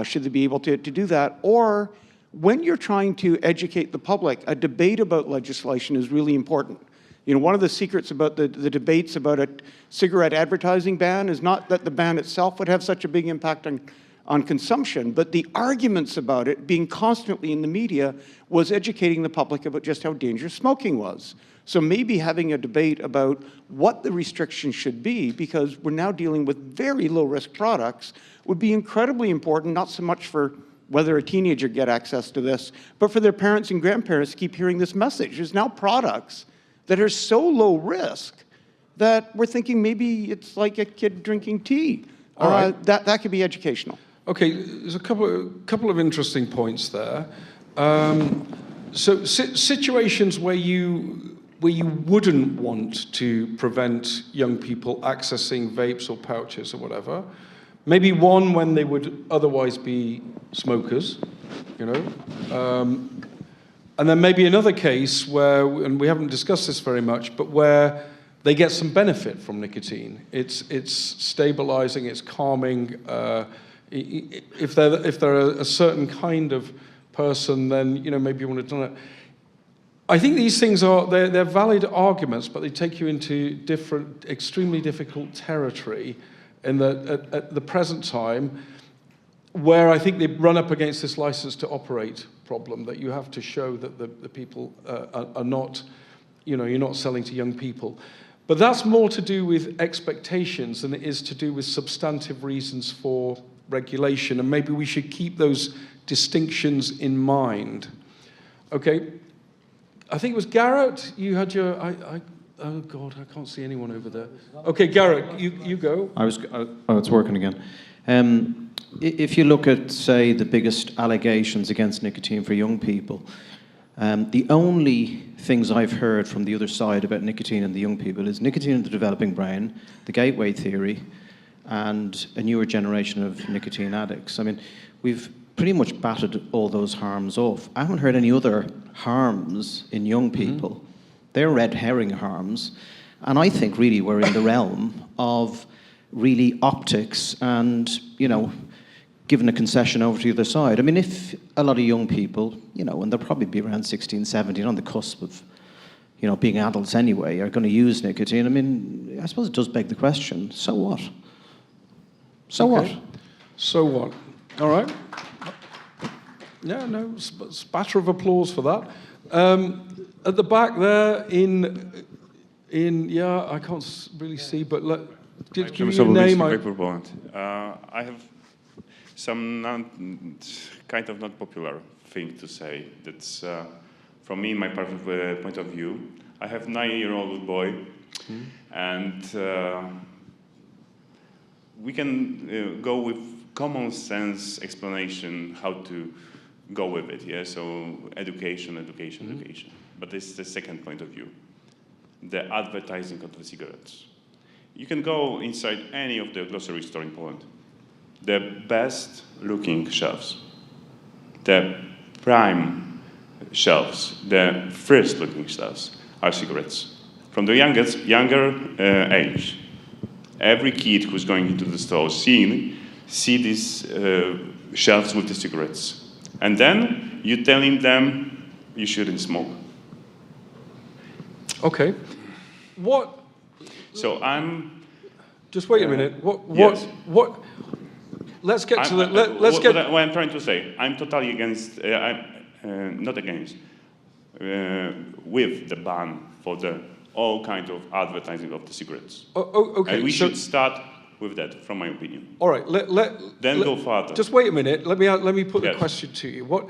[SPEAKER 2] Should they be able to do that? Or when you're trying to educate the public, a debate about legislation is really important. One of the secrets about the debates about a cigarette advertising ban is not that the ban itself would have such a big impact on consumption, but the arguments about it being constantly in the media was educating the public about just how dangerous smoking was. So maybe having a debate about what the restrictions should be, because we're now dealing with very low-risk products, would be incredibly important, not so much for whether a teenager get access to this, but for their parents and grandparents to keep hearing this message. There's now products that are so low risk that we're thinking maybe it's like a kid drinking tea.
[SPEAKER 1] All right.
[SPEAKER 2] That could be educational.
[SPEAKER 1] Okay, there's a couple of interesting points there. So situations where you wouldn't want to prevent young people accessing vapes or pouches or whatever. Maybe one when they would otherwise be smokers, and then maybe another case where, and we haven't discussed this very much, but where they get some benefit from nicotine. It's stabilizing, it's calming. If they're a certain kind of person, then maybe you want to do it. I think these things they're valid arguments, but they take you into different, extremely difficult territory. In at the present time, where I think they run up against this license to operate problem, that you have to show that the people are not, you're not selling to young people. But that's more to do with expectations than it is to do with substantive reasons for regulation, and maybe we should keep those distinctions in mind. Okay, I think it was Garrett, you had your, oh God, I can't see anyone over there. Okay, Garrett, you go.
[SPEAKER 13] Oh, it's working again. If you look at, say, the biggest allegations against nicotine for young people, the only things I've heard from the other side about nicotine and the young people is nicotine in the developing brain, the gateway theory, and a newer generation of nicotine addicts. I mean, we've pretty much batted all those harms off. I haven't heard any other harms in young people. Mm-hmm. They're red herring harms. And I think really we're in the realm of really optics and, giving a concession over to the other side. I mean, if a lot of young people, and they'll probably be around 16, 17, on the cusp of, being adults anyway, are going to use nicotine, I mean, I suppose it does beg the question, so what? So what?
[SPEAKER 1] So what? All right. Yeah, no, spatter of applause for that. At the back there, yeah, I can't really see, but give me your name.
[SPEAKER 14] I have some kind of not popular thing to say. That's from me, my personal point of view. I have 9-year-old boy, and we can go with common sense explanation how to go with it. Yeah, so education. But this is the second point of view, the advertising of the cigarettes. You can go inside any of the grocery store in Poland. The best looking shelves, the prime shelves, the first looking shelves are cigarettes. From the younger age, every kid who's going into the store see these shelves with the cigarettes. And then you're telling them you shouldn't smoke.
[SPEAKER 1] Okay. What?
[SPEAKER 14] So I'm.
[SPEAKER 1] Just wait a minute.
[SPEAKER 14] Yes.
[SPEAKER 1] What? Let's get to the. Let's get.
[SPEAKER 14] What I'm trying to say, I'm totally against. Not against. With the ban for all kind of advertising of the cigarettes.
[SPEAKER 1] Okay.
[SPEAKER 14] And we should start with that, from my opinion.
[SPEAKER 1] All right,
[SPEAKER 14] Go further.
[SPEAKER 1] Just wait a minute. Let me put the question to you.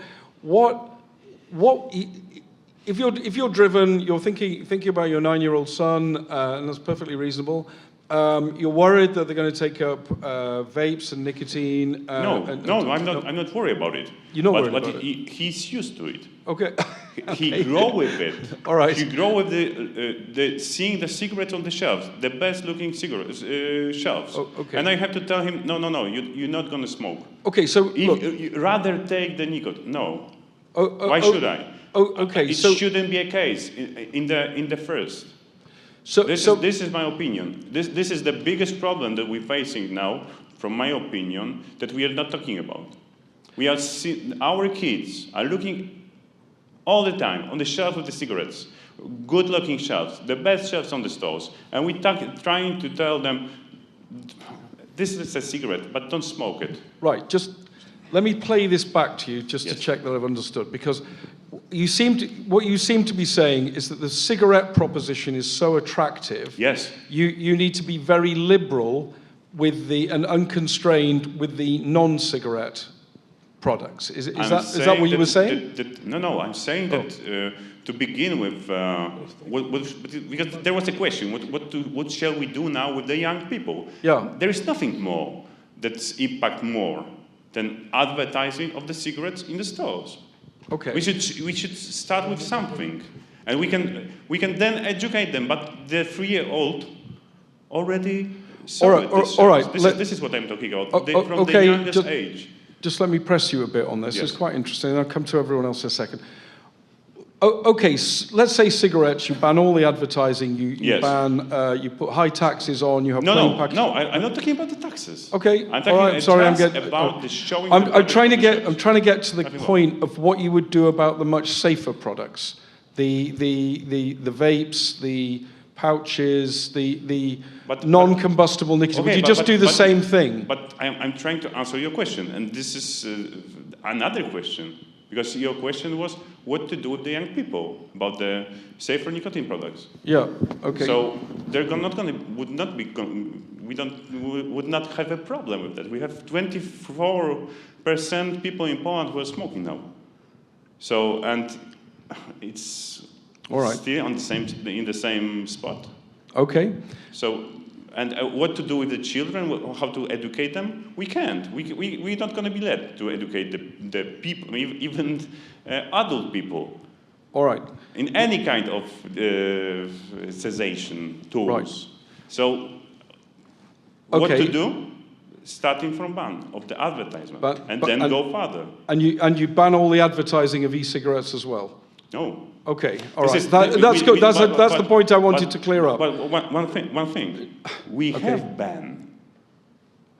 [SPEAKER 1] If you're driven, you're thinking about your 9-year-old son, and that's perfectly reasonable. You're worried that they're going to take up vapes and nicotine.
[SPEAKER 14] I'm not worried about it.
[SPEAKER 1] You're not worried about it.
[SPEAKER 14] He's used to it.
[SPEAKER 1] Okay.
[SPEAKER 14] He grow with it.
[SPEAKER 1] All right.
[SPEAKER 14] He grow with the seeing the cigarettes on the shelves, the best looking cigarettes shelves.
[SPEAKER 1] Oh, okay.
[SPEAKER 14] And I have to tell him, no, you're not going to smoke.
[SPEAKER 1] Okay, so look.
[SPEAKER 14] You rather take the nicotine. No.
[SPEAKER 1] Why
[SPEAKER 14] should I?
[SPEAKER 1] Okay.
[SPEAKER 14] It shouldn't be a case in the first. This is my opinion. This is the biggest problem that we're facing now, from my opinion, that we are not talking about. We are our kids are looking all the time on the shelf of the cigarettes, good-looking shelves, the best shelves on the stores, and we're trying to tell them, this is a cigarette, but don't smoke it.
[SPEAKER 1] Right. Just let me play this back to you, just to check that I've understood, because what you seem to be saying is that the cigarette proposition is so attractive.
[SPEAKER 14] Yes.
[SPEAKER 1] You need to be very liberal with and unconstrained with the non-cigarette products. Is that what you were saying?
[SPEAKER 14] No, I'm saying that to begin with, because there was a question, what shall we do now with the young people?
[SPEAKER 1] Yeah.
[SPEAKER 14] There is nothing more that's impact more than advertising of the cigarettes in the stores.
[SPEAKER 1] Okay.
[SPEAKER 14] We should start with something, and we can then educate them. But the 3-year-old already saw it.
[SPEAKER 1] All right.
[SPEAKER 14] This is what I'm talking about. From the youngest age.
[SPEAKER 1] Just let me press you a bit on this.
[SPEAKER 14] Yes.
[SPEAKER 1] It's quite interesting. I'll come to everyone else in a second. Okay, let's say cigarettes. You ban all the advertising. You ban. You put high taxes on. You have plain packaging.
[SPEAKER 14] No. I'm not talking about the taxes.
[SPEAKER 1] Okay.
[SPEAKER 14] I'm talking about the showing.
[SPEAKER 1] I'm trying to get to the point of what you would do about the much safer products, the vapes, the pouches, the non-combustible nicotine. Would you just do the same thing?
[SPEAKER 14] But I'm trying to answer your question, and this is another question, because your question was what to do with the young people about the safer nicotine products.
[SPEAKER 1] Yeah. Okay.
[SPEAKER 14] So they're would not have a problem with that. We have 24% people in Poland who are smoking now. So, and it's
[SPEAKER 1] all right.
[SPEAKER 14] Still in the same spot.
[SPEAKER 1] Okay.
[SPEAKER 14] So, and what to do with the children? How to educate them? We can't. We're not going to be led to educate the people, even adult people.
[SPEAKER 1] All right.
[SPEAKER 14] In any kind of cessation tools.
[SPEAKER 1] Right.
[SPEAKER 14] So, what to do? Starting from ban of the advertisement, and then go further.
[SPEAKER 1] And you ban all the advertising of e-cigarettes as well?
[SPEAKER 14] No.
[SPEAKER 1] Okay, all right. That's good. That's the point I wanted to clear up.
[SPEAKER 14] But one thing. We have ban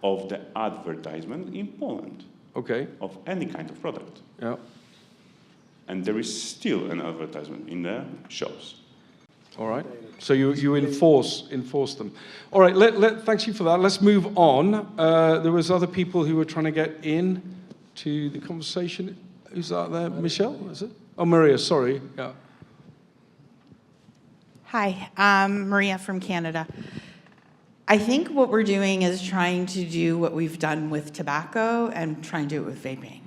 [SPEAKER 14] of the advertisement in Poland.
[SPEAKER 1] Okay.
[SPEAKER 14] Of any kind of product.
[SPEAKER 1] Yeah.
[SPEAKER 14] And there is still an advertisement in the shops.
[SPEAKER 1] All right. So you enforce them. All right. Thank you for that. Let's move on. There was other people who were trying to get in to the conversation. Who's that there? Michelle, is it? Oh, Maria, sorry. Yeah.
[SPEAKER 15] Hi, I'm Maria from Canada. I think what we're doing is trying to do what we've done with tobacco and trying to do it with vaping.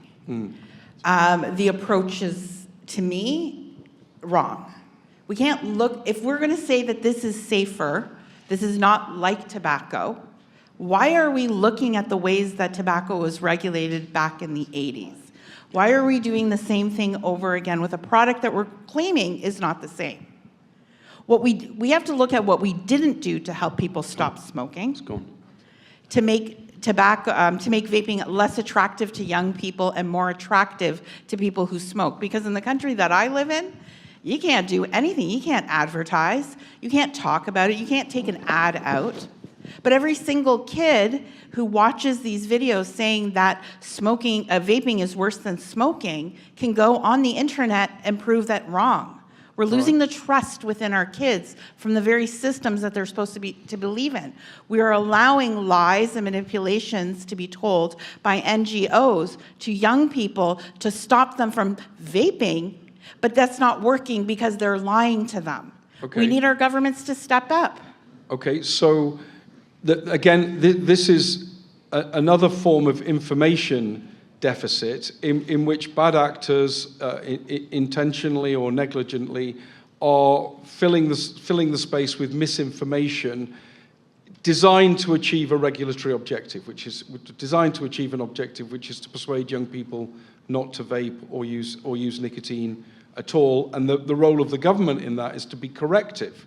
[SPEAKER 15] The approach is, to me, wrong. We can't look, if we're going to say that this is safer, this is not like tobacco, why are we looking at the ways that tobacco was regulated back in the 80s? Why are we doing the same thing over again with a product that we're claiming is not the same? What we have to look at what we didn't do to help people stop smoking, to make vaping less attractive to young people and more attractive to people who smoke. Because in the country that I live in, you can't do anything. You can't advertise. You can't talk about it. You can't take an ad out. But every single kid who watches these videos saying that vaping is worse than smoking can go on the internet and prove that wrong. We're losing the trust within our kids from the very systems that they're supposed to believe in. We are allowing lies and manipulations to be told by NGOs to young people to stop them from vaping, but that's not working because they're lying to them.
[SPEAKER 1] Okay.
[SPEAKER 15] We need our governments to step up.
[SPEAKER 1] Okay, so again, this is another form of information deficit in which bad actors, intentionally or negligently, are filling the space with misinformation designed to achieve a regulatory objective, which is designed to achieve an objective, which is to persuade young people not to vape or use nicotine at all. And the role of the government in that is to be corrective,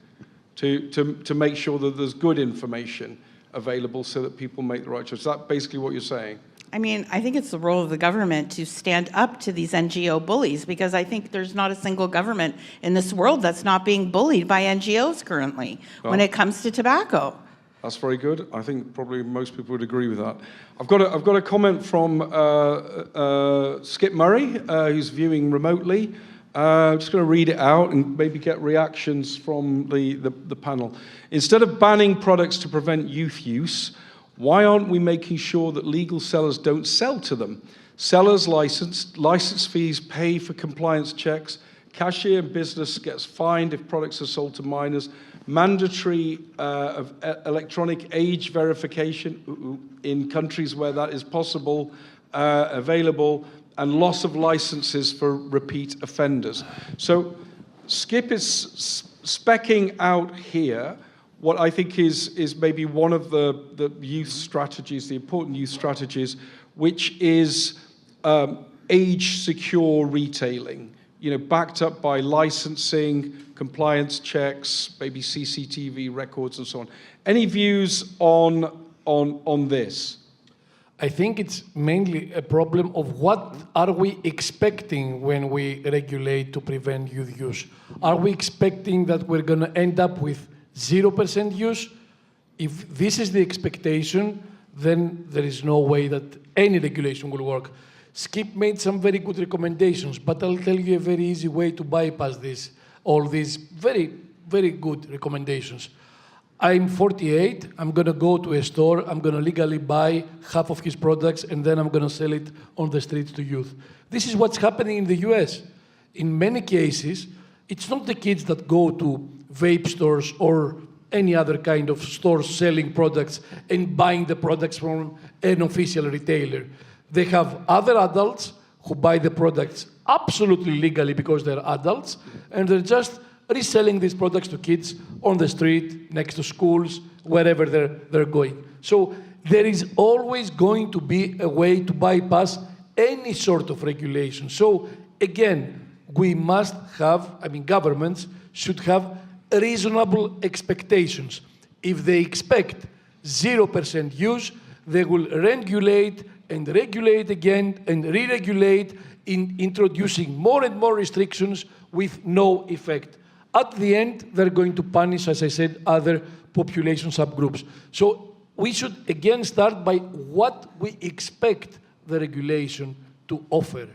[SPEAKER 1] to make sure that there's good information available so that people make the right choice. Is that basically what you're saying?
[SPEAKER 15] I mean, I think it's the role of the government to stand up to these NGO bullies, because I think there's not a single government in this world that's not being bullied by NGOs currently when it comes to tobacco.
[SPEAKER 1] That's very good. I think probably most people would agree with that. I've got a comment from Skip Murray, who's viewing remotely. I'm just going to read it out and maybe get reactions from the panel. Instead of banning products to prevent youth use, why aren't we making sure that legal sellers don't sell to them? Sellers license fees pay for compliance checks, cashier in business gets fined if products are sold to minors, mandatory of electronic age verification in countries where that is possible, available, and loss of licenses for repeat offenders. So Skip is specking out here what I think is maybe one of the youth strategies, the important youth strategies, which is age-secure retailing, backed up by licensing, compliance checks, maybe CCTV records and so on. Any views on this?
[SPEAKER 4] I think it's mainly a problem of what are we expecting when we regulate to prevent youth use. Are we expecting that we're going to end up with 0% use? If this is the expectation, then there is no way that any regulation will work. Skip made some very good recommendations, but I'll tell you a very easy way to bypass this, all these very, very good recommendations. I'm 48, I'm going to go to a store, I'm going to legally buy half of his products, and then I'm going to sell it on the streets to youth. This is what's happening in the US. In many cases, it's not the kids that go to vape stores or any other kind of stores selling products and buying the products from an official retailer. They have other adults who buy the products absolutely legally because they're adults, and they're just reselling these products to kids on the street, next to schools, wherever they're going. So there is always going to be a way to bypass any sort of regulation. So again, we must have, governments should have reasonable expectations. If they expect 0% use, they will regulate and regulate again and re-regulate, in introducing more and more restrictions with no effect. At the end, they're going to punish, as I said, other population subgroups. So we should again start by what we expect the regulation to offer.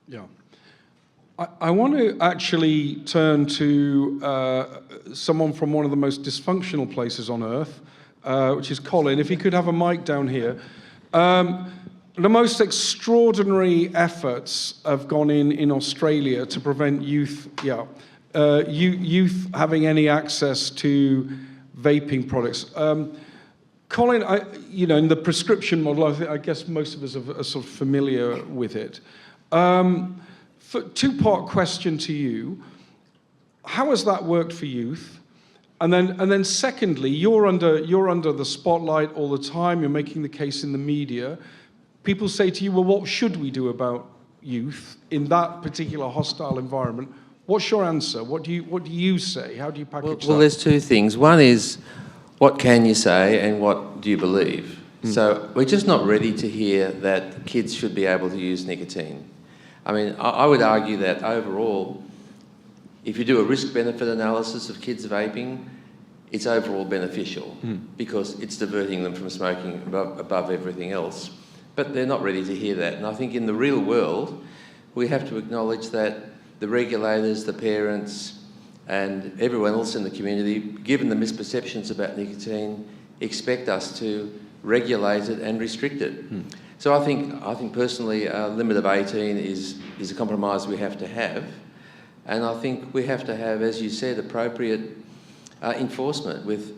[SPEAKER 1] Yeah. I want to actually turn to someone from one of the most dysfunctional places on earth, which is Colin. If he could have a mic down here. The most extraordinary efforts have gone in Australia to prevent youth having any access to vaping products. Colin, in the prescription model, I guess most of us are sort of familiar with it. Two-part question to you: how has that worked for youth? And then secondly, you're under the spotlight all the time. You're making the case in the media. People say to you, well, what should we do about youth in that particular hostile environment? What's your answer? What do you say? How do you package that?
[SPEAKER 16] Well, there's two things. One is, what can you say and what do you believe? So we're just not ready to hear that kids should be able to use nicotine. I would argue that overall, if you do a risk-benefit analysis of kids vaping, it's overall beneficial because it's diverting them from smoking above everything else. But they're not ready to hear that. And I think in the real world, we have to acknowledge that the regulators, the parents, and everyone else in the community, given the misperceptions about nicotine, expect us to regulate it and restrict it. So I think personally, a limit of 18 is a compromise we have to have. And I think we have to have, as you said, appropriate enforcement with,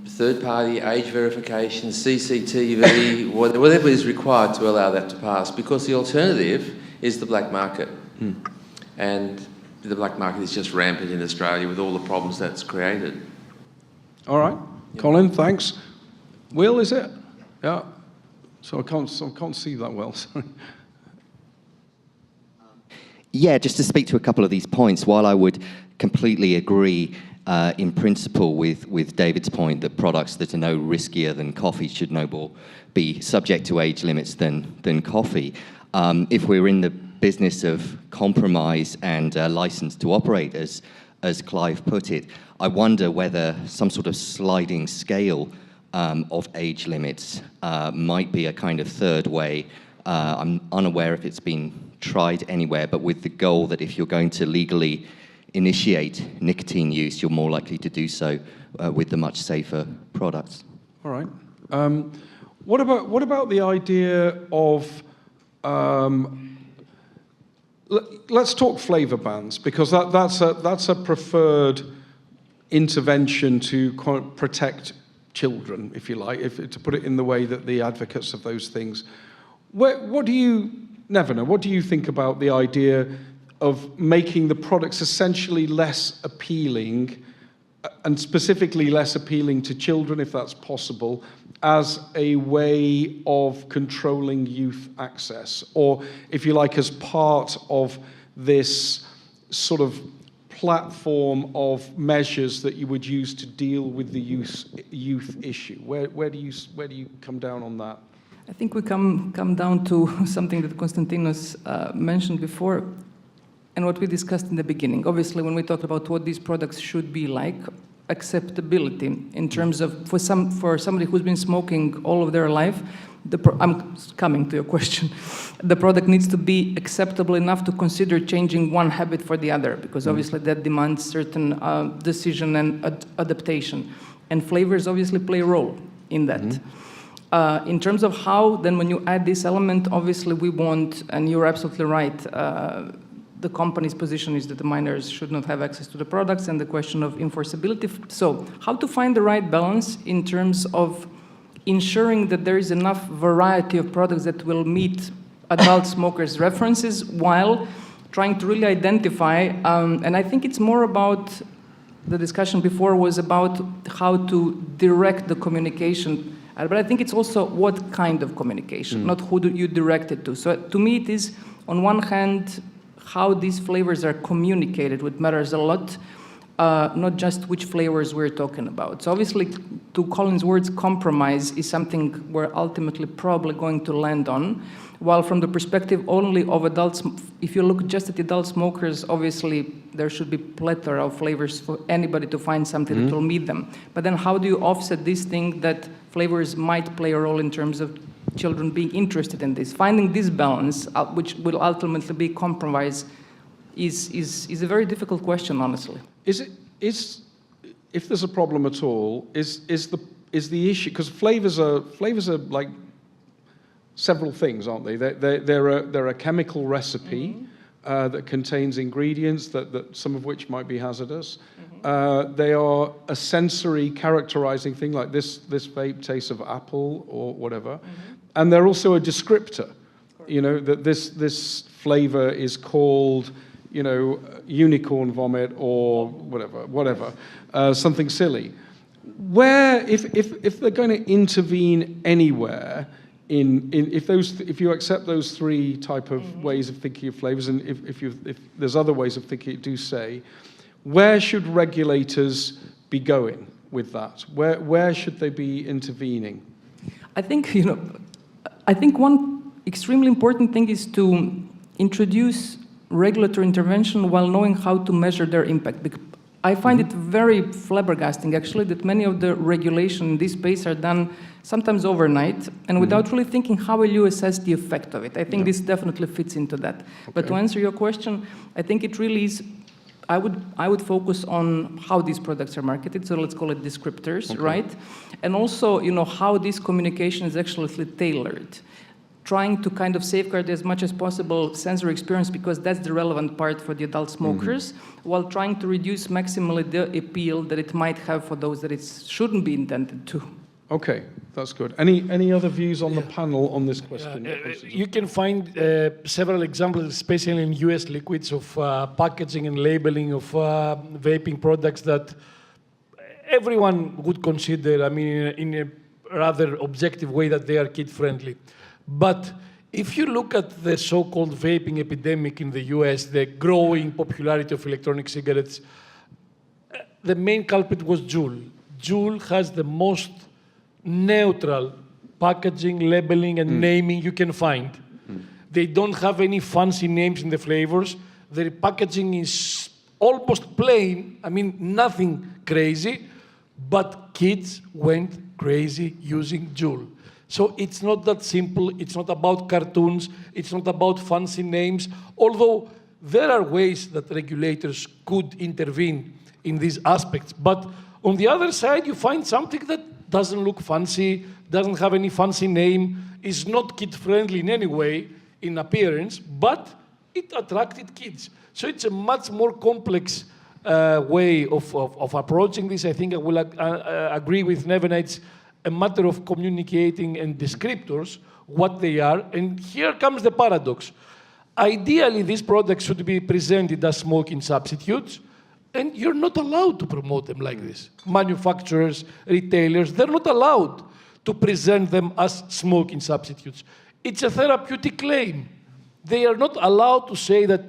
[SPEAKER 16] third-party age verification, CCTV, whatever is required to allow that to pass, because the alternative is the black market. And the black market is just rampant in Australia with all the problems that's created.
[SPEAKER 1] All right. Colin, thanks. Will, is it? Yeah. So I can't see that well. Sorry.
[SPEAKER 17] Yeah, just to speak to a couple of these points, while I would completely agree in principle with David's point that products that are no riskier than coffee should no more be subject to age limits than coffee, if we're in the business of compromise and license to operate, as Clive put it, I wonder whether some sort of sliding scale of age limits might be a kind of third way. I'm unaware if it's been tried anywhere, but with the goal that if you're going to legally initiate nicotine use, you're more likely to do so with the much safer products.
[SPEAKER 1] All right. What about the idea of let's talk flavour bans, because that's a preferred intervention to protect children, if you like, to put it in the way that the advocates of those things. What do you, Nevena, what do you think about the idea of making the products essentially less appealing, and specifically less appealing to children, if that's possible, as a way of controlling youth access, or, if you like, as part of this sort of platform of measures that you would use to deal with the youth issue? Where do you come down on that?
[SPEAKER 5] I think we come down to something that Konstantinos mentioned before, and what we discussed in the beginning. Obviously, when we talk about what these products should be like, acceptability in terms of, for somebody who's been smoking all of their life, I'm coming to your question, the product needs to be acceptable enough to consider changing one habit for the other, because obviously that demands certain decision and adaptation. And flavors obviously play a role in that. In terms of how, then when you add this element, obviously we want, and you're absolutely right, the company's position is that the minors should not have access to the products, and the question of enforceability. So how to find the right balance in terms of ensuring that there is enough variety of products that will meet adult smokers' references, while trying to really identify, and I think it's more about, the discussion before was about how to direct the communication, but I think it's also what kind of communication, not who do you direct it to. So to me it is, on one hand, how these flavors are communicated, which matters a lot, not just which flavors we're talking about. So obviously, to Colin's words, compromise is something we're ultimately probably going to land on, while from the perspective only of adults, if you look just at adult smokers, obviously there should be plethora of flavors for anybody to find something that will meet them. But then how do you offset this thing that flavors might play a role in terms of children being interested in this? Finding this balance, which will ultimately be compromise, is a very difficult question, honestly.
[SPEAKER 1] If there's a problem at all, is the issue, because flavors are like several things, aren't they? They're a chemical recipe that contains ingredients that some of which might be hazardous. They are a sensory characterizing thing, like this vape tastes of apple or whatever. And they're also a descriptor, you know, that this flavor is called, you know, unicorn vomit or whatever, something silly. Where, if they're going to intervene anywhere, if you accept those three type of ways of thinking of flavors, and if there's other ways of thinking it, do say, where should regulators be going with that? Where should they be intervening?
[SPEAKER 5] I think, you know, one extremely important thing is to introduce regulatory intervention while knowing how to measure their impact. I find it very flabbergasting, actually, that many of the regulation in this space are done sometimes overnight, and without really thinking, how will you assess the effect of it? I think this definitely fits into that. Okay. But to answer your question, I think it really is, I would focus on how these products are marketed, so let's call it descriptors, right? And also, you know, how this communication is actually tailored. trying to kind of safeguard as much as possible sensory experience because that's the relevant part for the adult smokers, while trying to reduce maximally the appeal that it might have for those that it shouldn't be intended to.
[SPEAKER 1] Okay, that's good. Any other views on the panel on this question?
[SPEAKER 4] You can find several examples, especially in US liquids, of packaging and labeling of vaping products that everyone would consider, I mean, in a rather objective way that they are kid-friendly. But if you look at the so-called vaping epidemic in the US, the growing popularity of electronic cigarettes, the main culprit was Juul. Juul has the most neutral packaging, labeling, and naming you can find. They don't have any fancy names in the flavors. Their packaging is almost plain, I mean, nothing crazy, but kids went crazy using Juul. So it's not that simple. It's not about cartoons. It's not about fancy names, although there are ways that regulators could intervene in these aspects. But on the other side, you find something that doesn't look fancy, doesn't have any fancy name, is not kid-friendly in any way in appearance, but it attracted kids. So it's a much more complex way of approaching this. I think I will agree with Nevena. It's a matter of communicating and descriptors, what they are. And here comes the paradox. Ideally, these products should be presented as smoking substitutes, and you're not allowed to promote them like this. Manufacturers, retailers, they're not allowed to present them as smoking substitutes. It's a therapeutic claim. They are not allowed to say that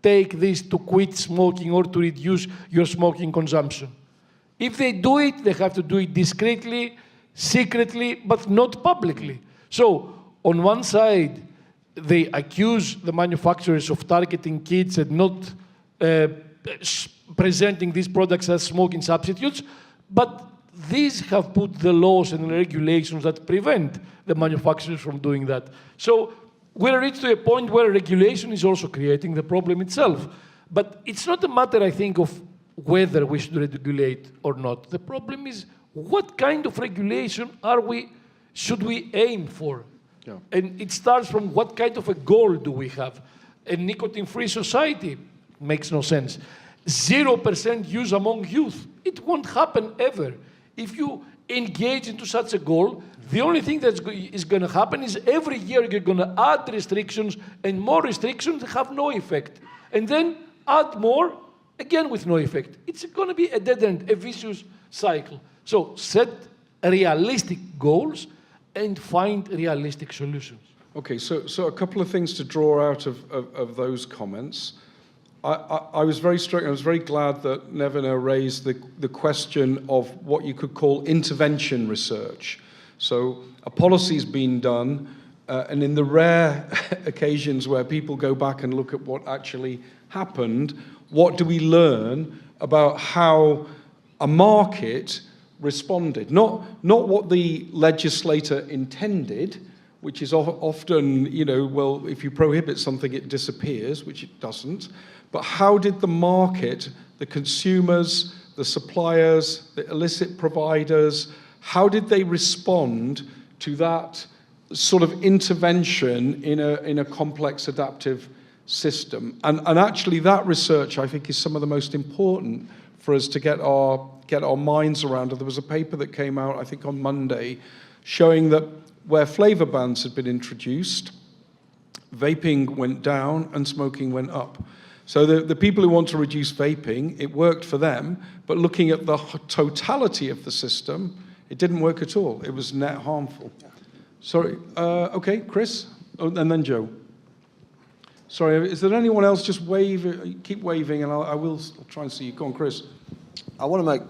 [SPEAKER 4] take this to quit smoking or to reduce your smoking consumption. If they do it, they have to do it discreetly, secretly, but not publicly. So on one side, they accuse the manufacturers of targeting kids and not presenting these products as smoking substitutes, but these have put the laws and regulations that prevent the manufacturers from doing that. So we're reached to a point where regulation is also creating the problem itself. But it's not a matter, I think, of whether we should regulate or not. The problem is what kind of regulation should we aim for? Yeah. And it starts from what kind of a goal do we have? A nicotine-free society makes no sense. 0% use among youth. It won't happen ever. If you engage into such a goal, the only thing that is going to happen is every year you're going to add restrictions, and more restrictions have no effect. And then add more, again with no effect. It's going to be a dead end, a vicious cycle. So set realistic goals and find realistic solutions.
[SPEAKER 1] Okay, so a couple of things to draw out of those comments. I was very struck, I was very glad that Nevena raised the question of what you could call intervention research. So a policy's been done, and in the rare occasions where people go back and look at what actually happened, what do we learn about how a market responded? Not what the legislator intended, which is often, well, if you prohibit something, it disappears, which it doesn't. But how did the market, the consumers, the suppliers, the illicit providers, how did they respond to that sort of intervention in a complex adaptive system? And actually that research, I think, is some of the most important for us to get our minds around. There was a paper that came out, I think, on Monday, showing that where flavor bans had been introduced, vaping went down and smoking went up. So the people who want to reduce vaping, it worked for them, but looking at the totality of the system, it didn't work at all. It was net harmful. Sorry, okay, Chris, and then Joe. Sorry, is there anyone else? Just wave, keep waving, and I'll try and see you. Go on, Chris.
[SPEAKER 9] I want to make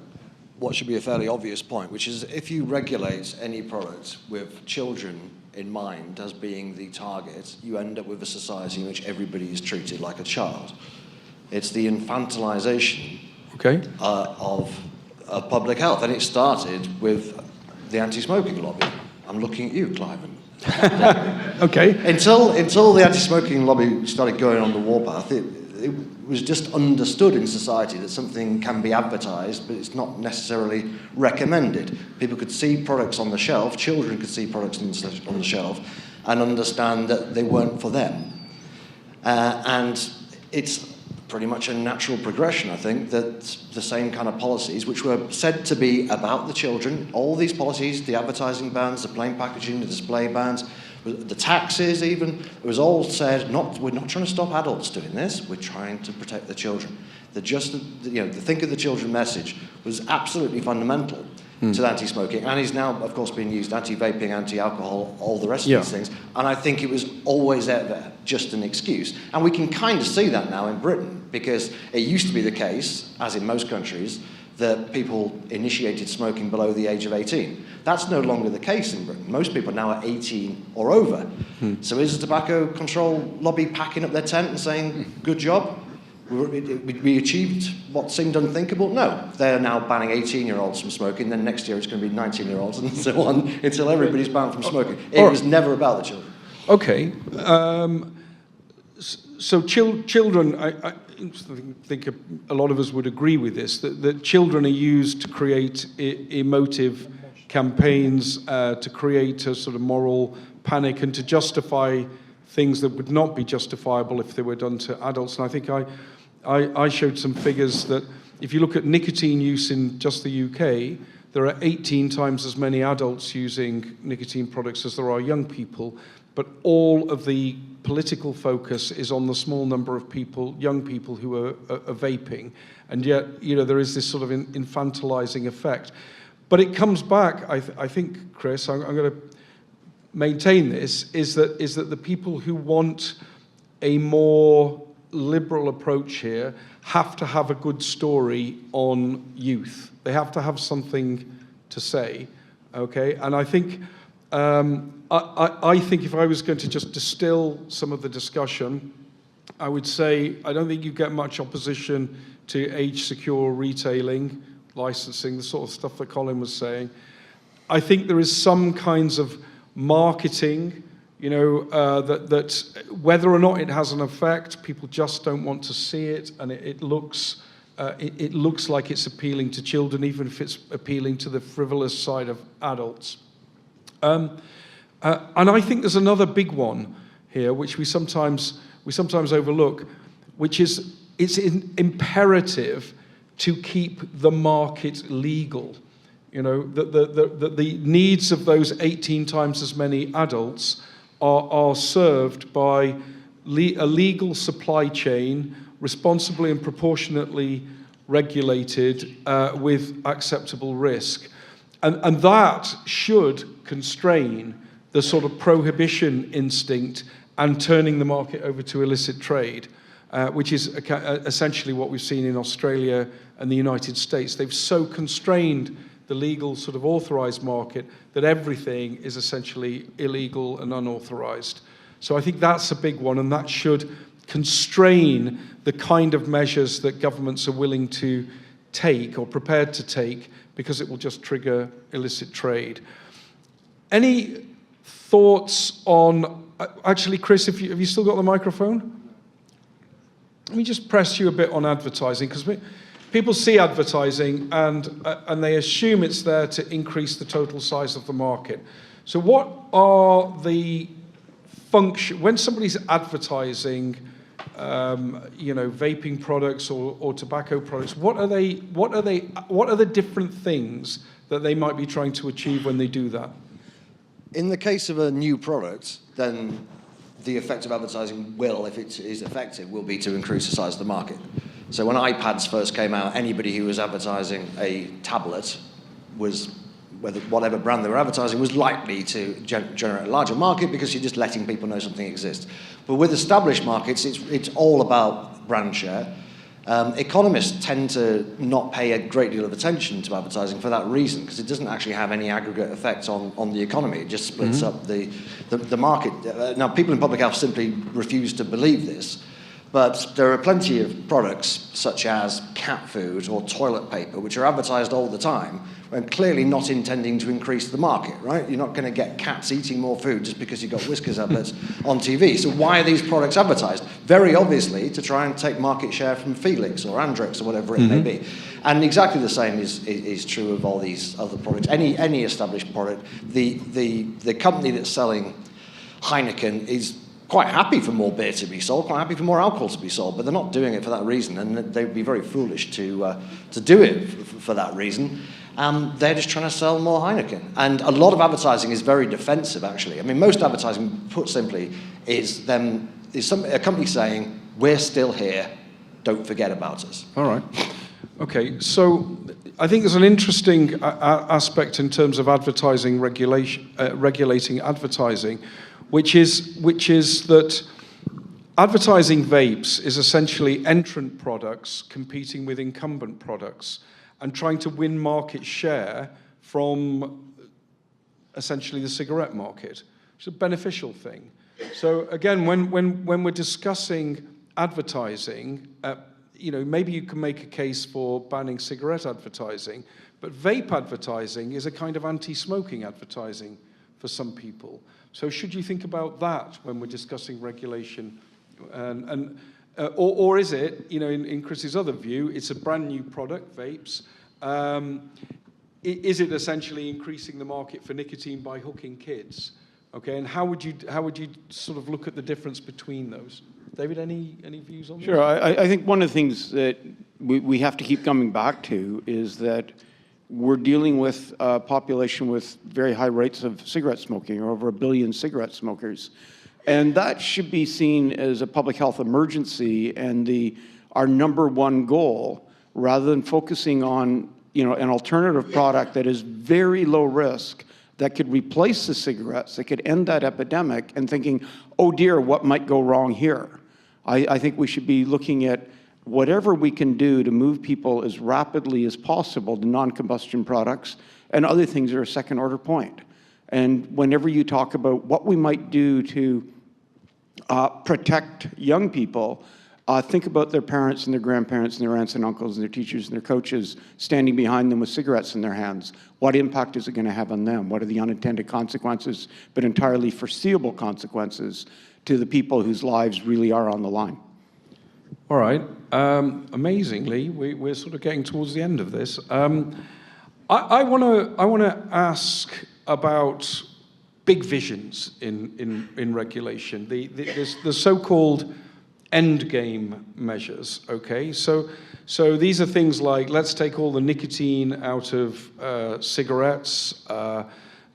[SPEAKER 9] what should be a fairly obvious point, which is if you regulate any product with children in mind as being the target, you end up with a society in which everybody is treated like a child. It's the infantilization of public health, and it started with the anti-smoking lobby. I'm looking at you, Clive.
[SPEAKER 1] Okay.
[SPEAKER 9] Until the anti-smoking lobby started going on the warpath, it was just understood in society that something can be advertised, but it's not necessarily recommended. People could see products on the shelf, children could see products on the shelf, and understand that they weren't for them. And it's pretty much a natural progression, I think, that the same kind of policies, which were said to be about the children, all these policies, the advertising bans, the plain packaging, the display bans, the taxes even, it was all said, we're not trying to stop adults doing this, we're trying to protect the children. The Think of the Children message was absolutely fundamental to the anti-smoking, and is now, of course, being used anti-vaping, anti-alcohol, all the rest of these things. And I think it was always ever just an excuse. And we can kind of see that now in Britain, because it used to be the case, as in most countries, that people initiated smoking below the age of 18. That's no longer the case in Britain. Most people now are 18 or over. So is the tobacco control lobby packing up their tent and saying, good job? We achieved what seemed unthinkable? No. They're now banning 18-year-olds from smoking, then next year it's going to be 19-year-olds and so on, until everybody's banned from smoking. It was never about the children.
[SPEAKER 1] Okay. So children, I think a lot of us would agree with this, that children are used to create emotive campaigns, to create a sort of moral panic and to justify things that would not be justifiable if they were done to adults. And I think I showed some figures that if you look at nicotine use in just the UK, there are 18 times as many adults using nicotine products as there are young people, but all of the political focus is on the small number of people, young people who are vaping, and yet there is this sort of infantilizing effect. But it comes back, I think, Chris, I'm going to maintain this, is that the people who want a more liberal approach here have to have a good story on youth. They have to have something to say, okay? And I think I think if I was going to just distill some of the discussion, I would say I don't think you get much opposition to age-secure retailing, licensing, the sort of stuff that Colin was saying. I think there is some kinds of marketing, that whether or not it has an effect, people just don't want to see it, and it looks like it's appealing to children, even if it's appealing to the frivolous side of adults. And I think there's another big one here, which we sometimes overlook, which is it's imperative to keep the market legal. The needs of those 18 times as many adults are served by a legal supply chain, responsibly and proportionately regulated with acceptable risk. And that should constrain the sort of prohibition instinct and turning the market over to illicit trade, which is essentially what we've seen in Australia and the United States. They've so constrained the legal sort of authorized market that everything is essentially illegal and unauthorized. So I think that's a big one, and that should constrain the kind of measures that governments are willing to take or prepared to take, because it will just trigger illicit trade. Any thoughts on, actually, Chris, have you still got the microphone? Let me just press you a bit on advertising, because people see advertising and they assume it's there to increase the total size of the market. So what are the function, when somebody's advertising vaping products or tobacco products, what are the different things that they might be trying to achieve when they do that?
[SPEAKER 9] In the case of a new product, then the effect of advertising will, if it is effective, will be to increase the size of the market. So when iPads first came out, anybody who was advertising a tablet was, whatever brand they were advertising, was likely to generate a larger market, because you're just letting people know something exists. But with established markets, it's all about brand share. Economists tend to not pay a great deal of attention to advertising for that reason, because it doesn't actually have any aggregate effect on the economy. It just splits up the market. Now, people in public health simply refuse to believe this, but there are plenty of products, such as cat food or toilet paper, which are advertised all the time, and clearly not intending to increase the market, right? You're not going to get cats eating more food just because you've got Whiskers adverts on TV. So why are these products advertised? Very obviously to try and take market share from Felix or Andrex or whatever it may be. And exactly the same is true of all these other products. Any established product, the company that's selling Heineken is quite happy for more beer to be sold, quite happy for more alcohol to be sold, but they're not doing it for that reason, and they'd be very foolish to do it for that reason. They're just trying to sell more Heineken. And a lot of advertising is very defensive, actually. I mean, most advertising, put simply, is a company saying, we're still here, don't forget about us.
[SPEAKER 1] All right. Okay, so I think there's an interesting aspect in terms of advertising regulation, regulating advertising, which is that advertising vapes is essentially entrant products competing with incumbent products and trying to win market share from essentially the cigarette market, which is a beneficial thing. So again, when we're discussing advertising, maybe you can make a case for banning cigarette advertising, but vape advertising is a kind of anti-smoking advertising for some people. So should you think about that when we're discussing regulation? Or is it, in Chris's other view, it's a brand new product, vapes. Is it essentially increasing the market for nicotine by hooking kids? Okay, and how would you sort of look at the difference between those? David, any views on that?
[SPEAKER 2] Sure. I think one of the things that we have to keep coming back to is that we're dealing with a population with very high rates of cigarette smoking, or over 1 billion cigarette smokers. And that should be seen as a public health emergency and our #1 goal, rather than focusing on an alternative product that is very low risk, that could replace the cigarettes, that could end that epidemic, and thinking, oh dear, what might go wrong here? I think we should be looking at whatever we can do to move people as rapidly as possible to non-combustion products, and other things are a second-order point. And whenever you talk about what we might do to protect young people, think about their parents and their grandparents and their aunts and uncles and their teachers and their coaches standing behind them with cigarettes in their hands. What impact is it going to have on them? What are the unintended consequences, but entirely foreseeable consequences to the people whose lives really are on the line?
[SPEAKER 1] All right. Amazingly, we're sort of getting towards the end of this. I want to ask about big visions in regulation. The so-called end game measures. Okay, so these are things like, let's take all the nicotine out of cigarettes.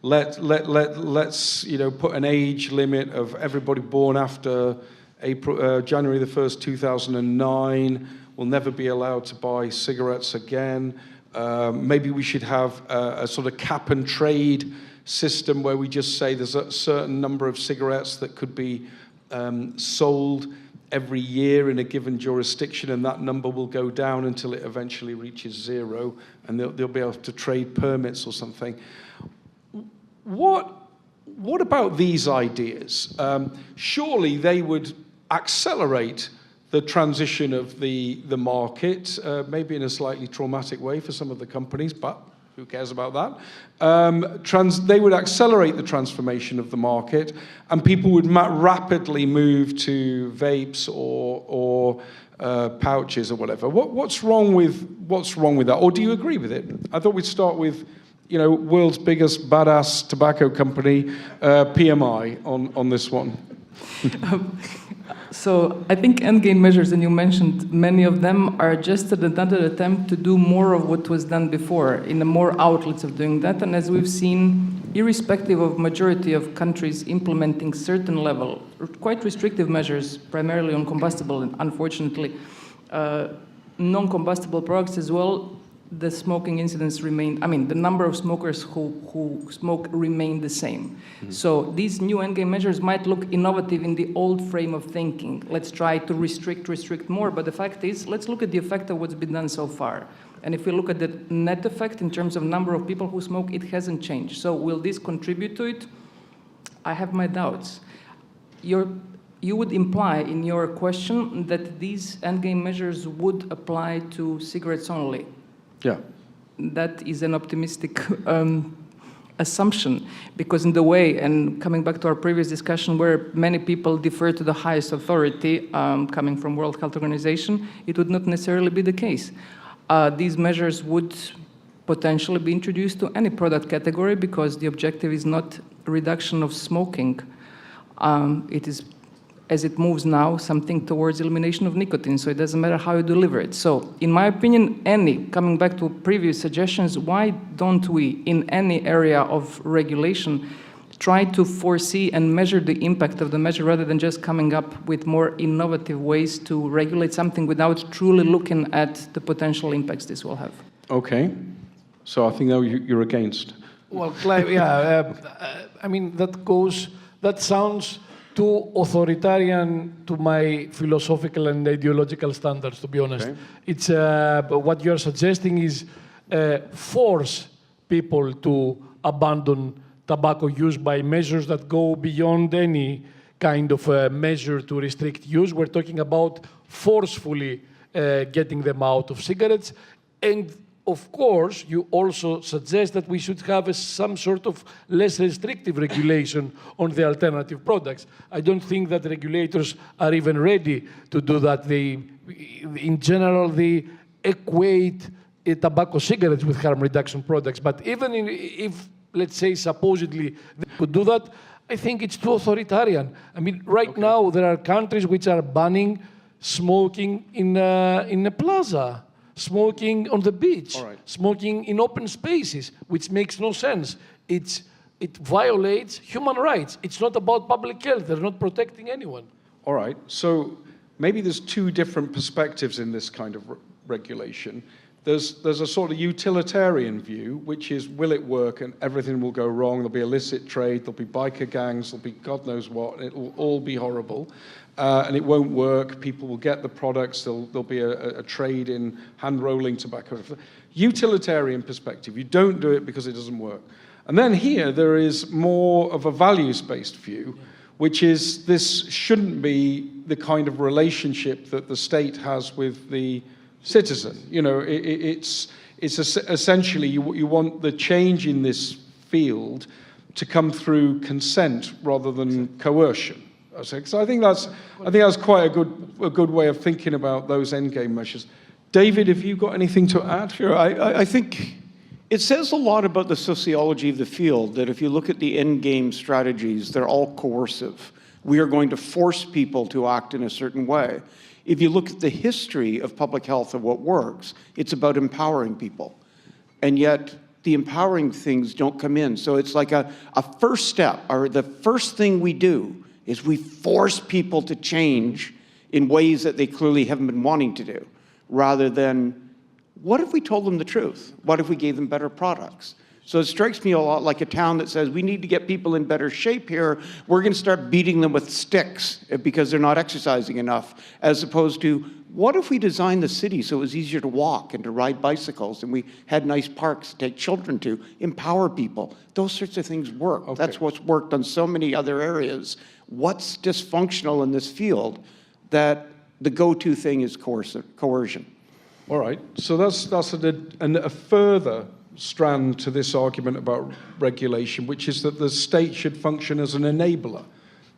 [SPEAKER 1] Let's put an age limit of everybody born after January the 1st, 2009 will never be allowed to buy cigarettes again. Maybe we should have a sort of cap and trade system where we just say there's a certain number of cigarettes that could be sold every year in a given jurisdiction, and that number will go down until it eventually reaches 0, and they'll be able to trade permits or something. What about these ideas? Surely they would accelerate the transition of the market, maybe in a slightly traumatic way for some of the companies, but who cares about that? They would accelerate the transformation of the market, and people would rapidly move to vapes or pouches or whatever. What's wrong with that? Or do you agree with it? I thought we'd start with, world's biggest badass tobacco company, PMI, on this one.
[SPEAKER 5] So I think endgame measures, and you mentioned many of them, are just another attempt to do more of what was done before, in the more outlets of doing that. And as we've seen, irrespective of majority of countries implementing certain level, quite restrictive measures, primarily on combustible, and unfortunately, non-combustible products as well, the smoking incidence remained, the number of smokers who smoke remained the same. Mm-hmm. So these new endgame measures might look innovative in the old frame of thinking. Let's try to restrict more, but the fact is, let's look at the effect of what's been done so far. And if we look at the net effect in terms of number of people who smoke, it hasn't changed. So will this contribute to it? I have my doubts. You would imply in your question that these endgame measures would apply to cigarettes only.
[SPEAKER 1] Yeah.
[SPEAKER 5] That is an optimistic assumption, because in the way, and coming back to our previous discussion where many people defer to the highest authority coming from World Health Organization, it would not necessarily be the case. These measures would potentially be introduced to any product category because the objective is not reduction of smoking. it is, as it moves now, something towards elimination of nicotine, so it doesn't matter how you deliver it. So, in my opinion, coming back to previous suggestions, why don't we, in any area of regulation, try to foresee and measure the impact of the measure rather than just coming up with more innovative ways to regulate something without truly looking at the potential impacts this will have?
[SPEAKER 1] Okay. So I think that you're against.
[SPEAKER 4] Well, Clive, I mean, that sounds too authoritarian to my philosophical and ideological standards, to be honest.
[SPEAKER 1] Okay.
[SPEAKER 4] It's, what you're suggesting is force people to abandon tobacco use by measures that go beyond any kind of measure to restrict use. We're talking about forcefully getting them out of cigarettes. And of course, you also suggest that we should have some sort of less restrictive regulation on the alternative products. I don't think that regulators are even ready to do that. In general, they equate tobacco cigarettes with harm reduction products. But even if, let's say, supposedly they could do that, I think it's too authoritarian. I mean, right now, there are countries which are banning smoking in a plaza, smoking on the beach, smoking in open spaces, which makes no sense. It violates human rights. It's not about public health. They're not protecting anyone.
[SPEAKER 1] All right. So maybe there's two different perspectives in this kind of regulation. There's a sort of utilitarian view, which is, will it work and everything will go wrong? There'll be illicit trade, there'll be biker gangs, there'll be God knows what, it will all be horrible. And it won't work, people will get the products, there'll be a trade in hand-rolling tobacco. Utilitarian perspective, you don't do it because it doesn't work. And then here there is more of a values-based view, which is this shouldn't be the kind of relationship that the state has with the citizen. You know, it's essentially you want the change in this field to come through consent rather than coercion. So I think that's quite a good way of thinking about those endgame measures. David, have you got anything to add?
[SPEAKER 2] Sure. I think it says a lot about the sociology of the field that if you look at the endgame strategies, they're all coercive. We are going to force people to act in a certain way. If you look at the history of public health and what works, it's about empowering people. And yet, the empowering things don't come in. So it's like a first step, or the first thing we do is we force people to change in ways that they clearly haven't been wanting to do, rather than, what if we told them the truth? What if we gave them better products? So it strikes me a lot like a town that says, we need to get people in better shape here. We're going to start beating them with sticks because they're not exercising enough, as opposed to, what if we designed the city so it was easier to walk and to ride bicycles, and we had nice parks to take children to, empower people? Those sorts of things work. Okay. That's what's worked on so many other areas. What's dysfunctional in this field that the go-to thing is coercion?
[SPEAKER 1] All right. So that's a further strand to this argument about regulation, which is that the state should function as an enabler.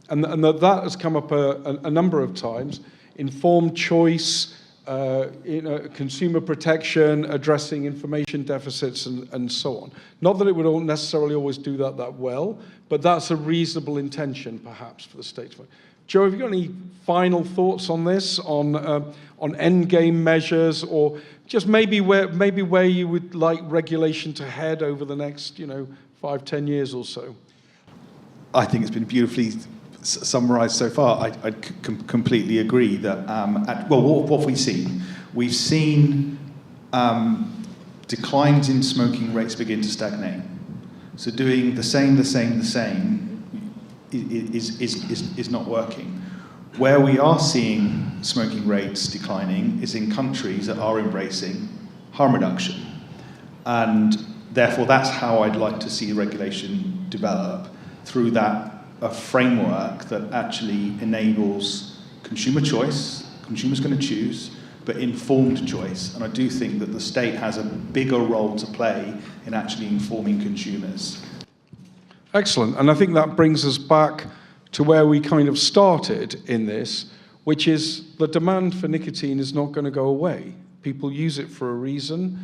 [SPEAKER 1] And that has come up a number of times. Informed choice, consumer protection, addressing information deficits, and so on. Not that it would necessarily always do that well, but that's a reasonable intention, perhaps, for the state. Joe, have you got any final thoughts on this, on endgame measures, or just maybe where you would like regulation to head over the next 5-10 years or so?
[SPEAKER 3] I think it's been beautifully summarised so far. I completely agree that what have we seen? We've seen declines in smoking rates begin to stagnate. So doing the same is not working. Where we are seeing smoking rates declining is in countries that are embracing harm reduction. And therefore, that's how I'd like to see regulation develop, through a framework that actually enables consumer choice. Consumers going to choose, but informed choice. And I do think that the state has a bigger role to play in actually informing consumers.
[SPEAKER 1] Excellent. And I think that brings us back to where we kind of started in this, which is the demand for nicotine is not going to go away. People use it for a reason,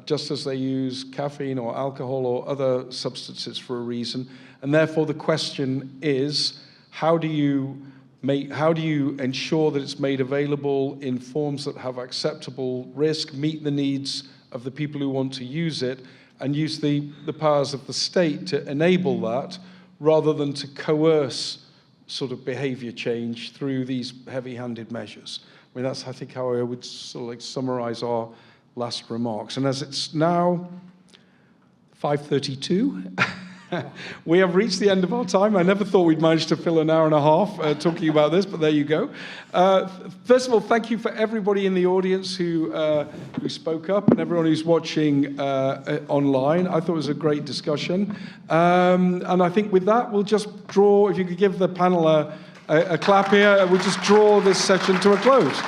[SPEAKER 1] just as they use caffeine or alcohol or other substances for a reason. And therefore the question is, how do you ensure that it's made available in forms that have acceptable risk, meet the needs of the people who want to use it, and use the powers of the state to enable that, rather than to coerce sort of behavior change through these heavy-handed measures. I mean, that's, I think, how I would sort of like summarize our last remarks. And as it's now 5:32, we have reached the end of our time. I never thought we'd manage to fill an hour and a half talking about this, but there you go. First of all, thank you for everybody in the audience who spoke up, and everyone who's watching online. I thought it was a great discussion. And I think with that, we'll just draw, if you could give the panel a clap here, we'll just draw this session to a close.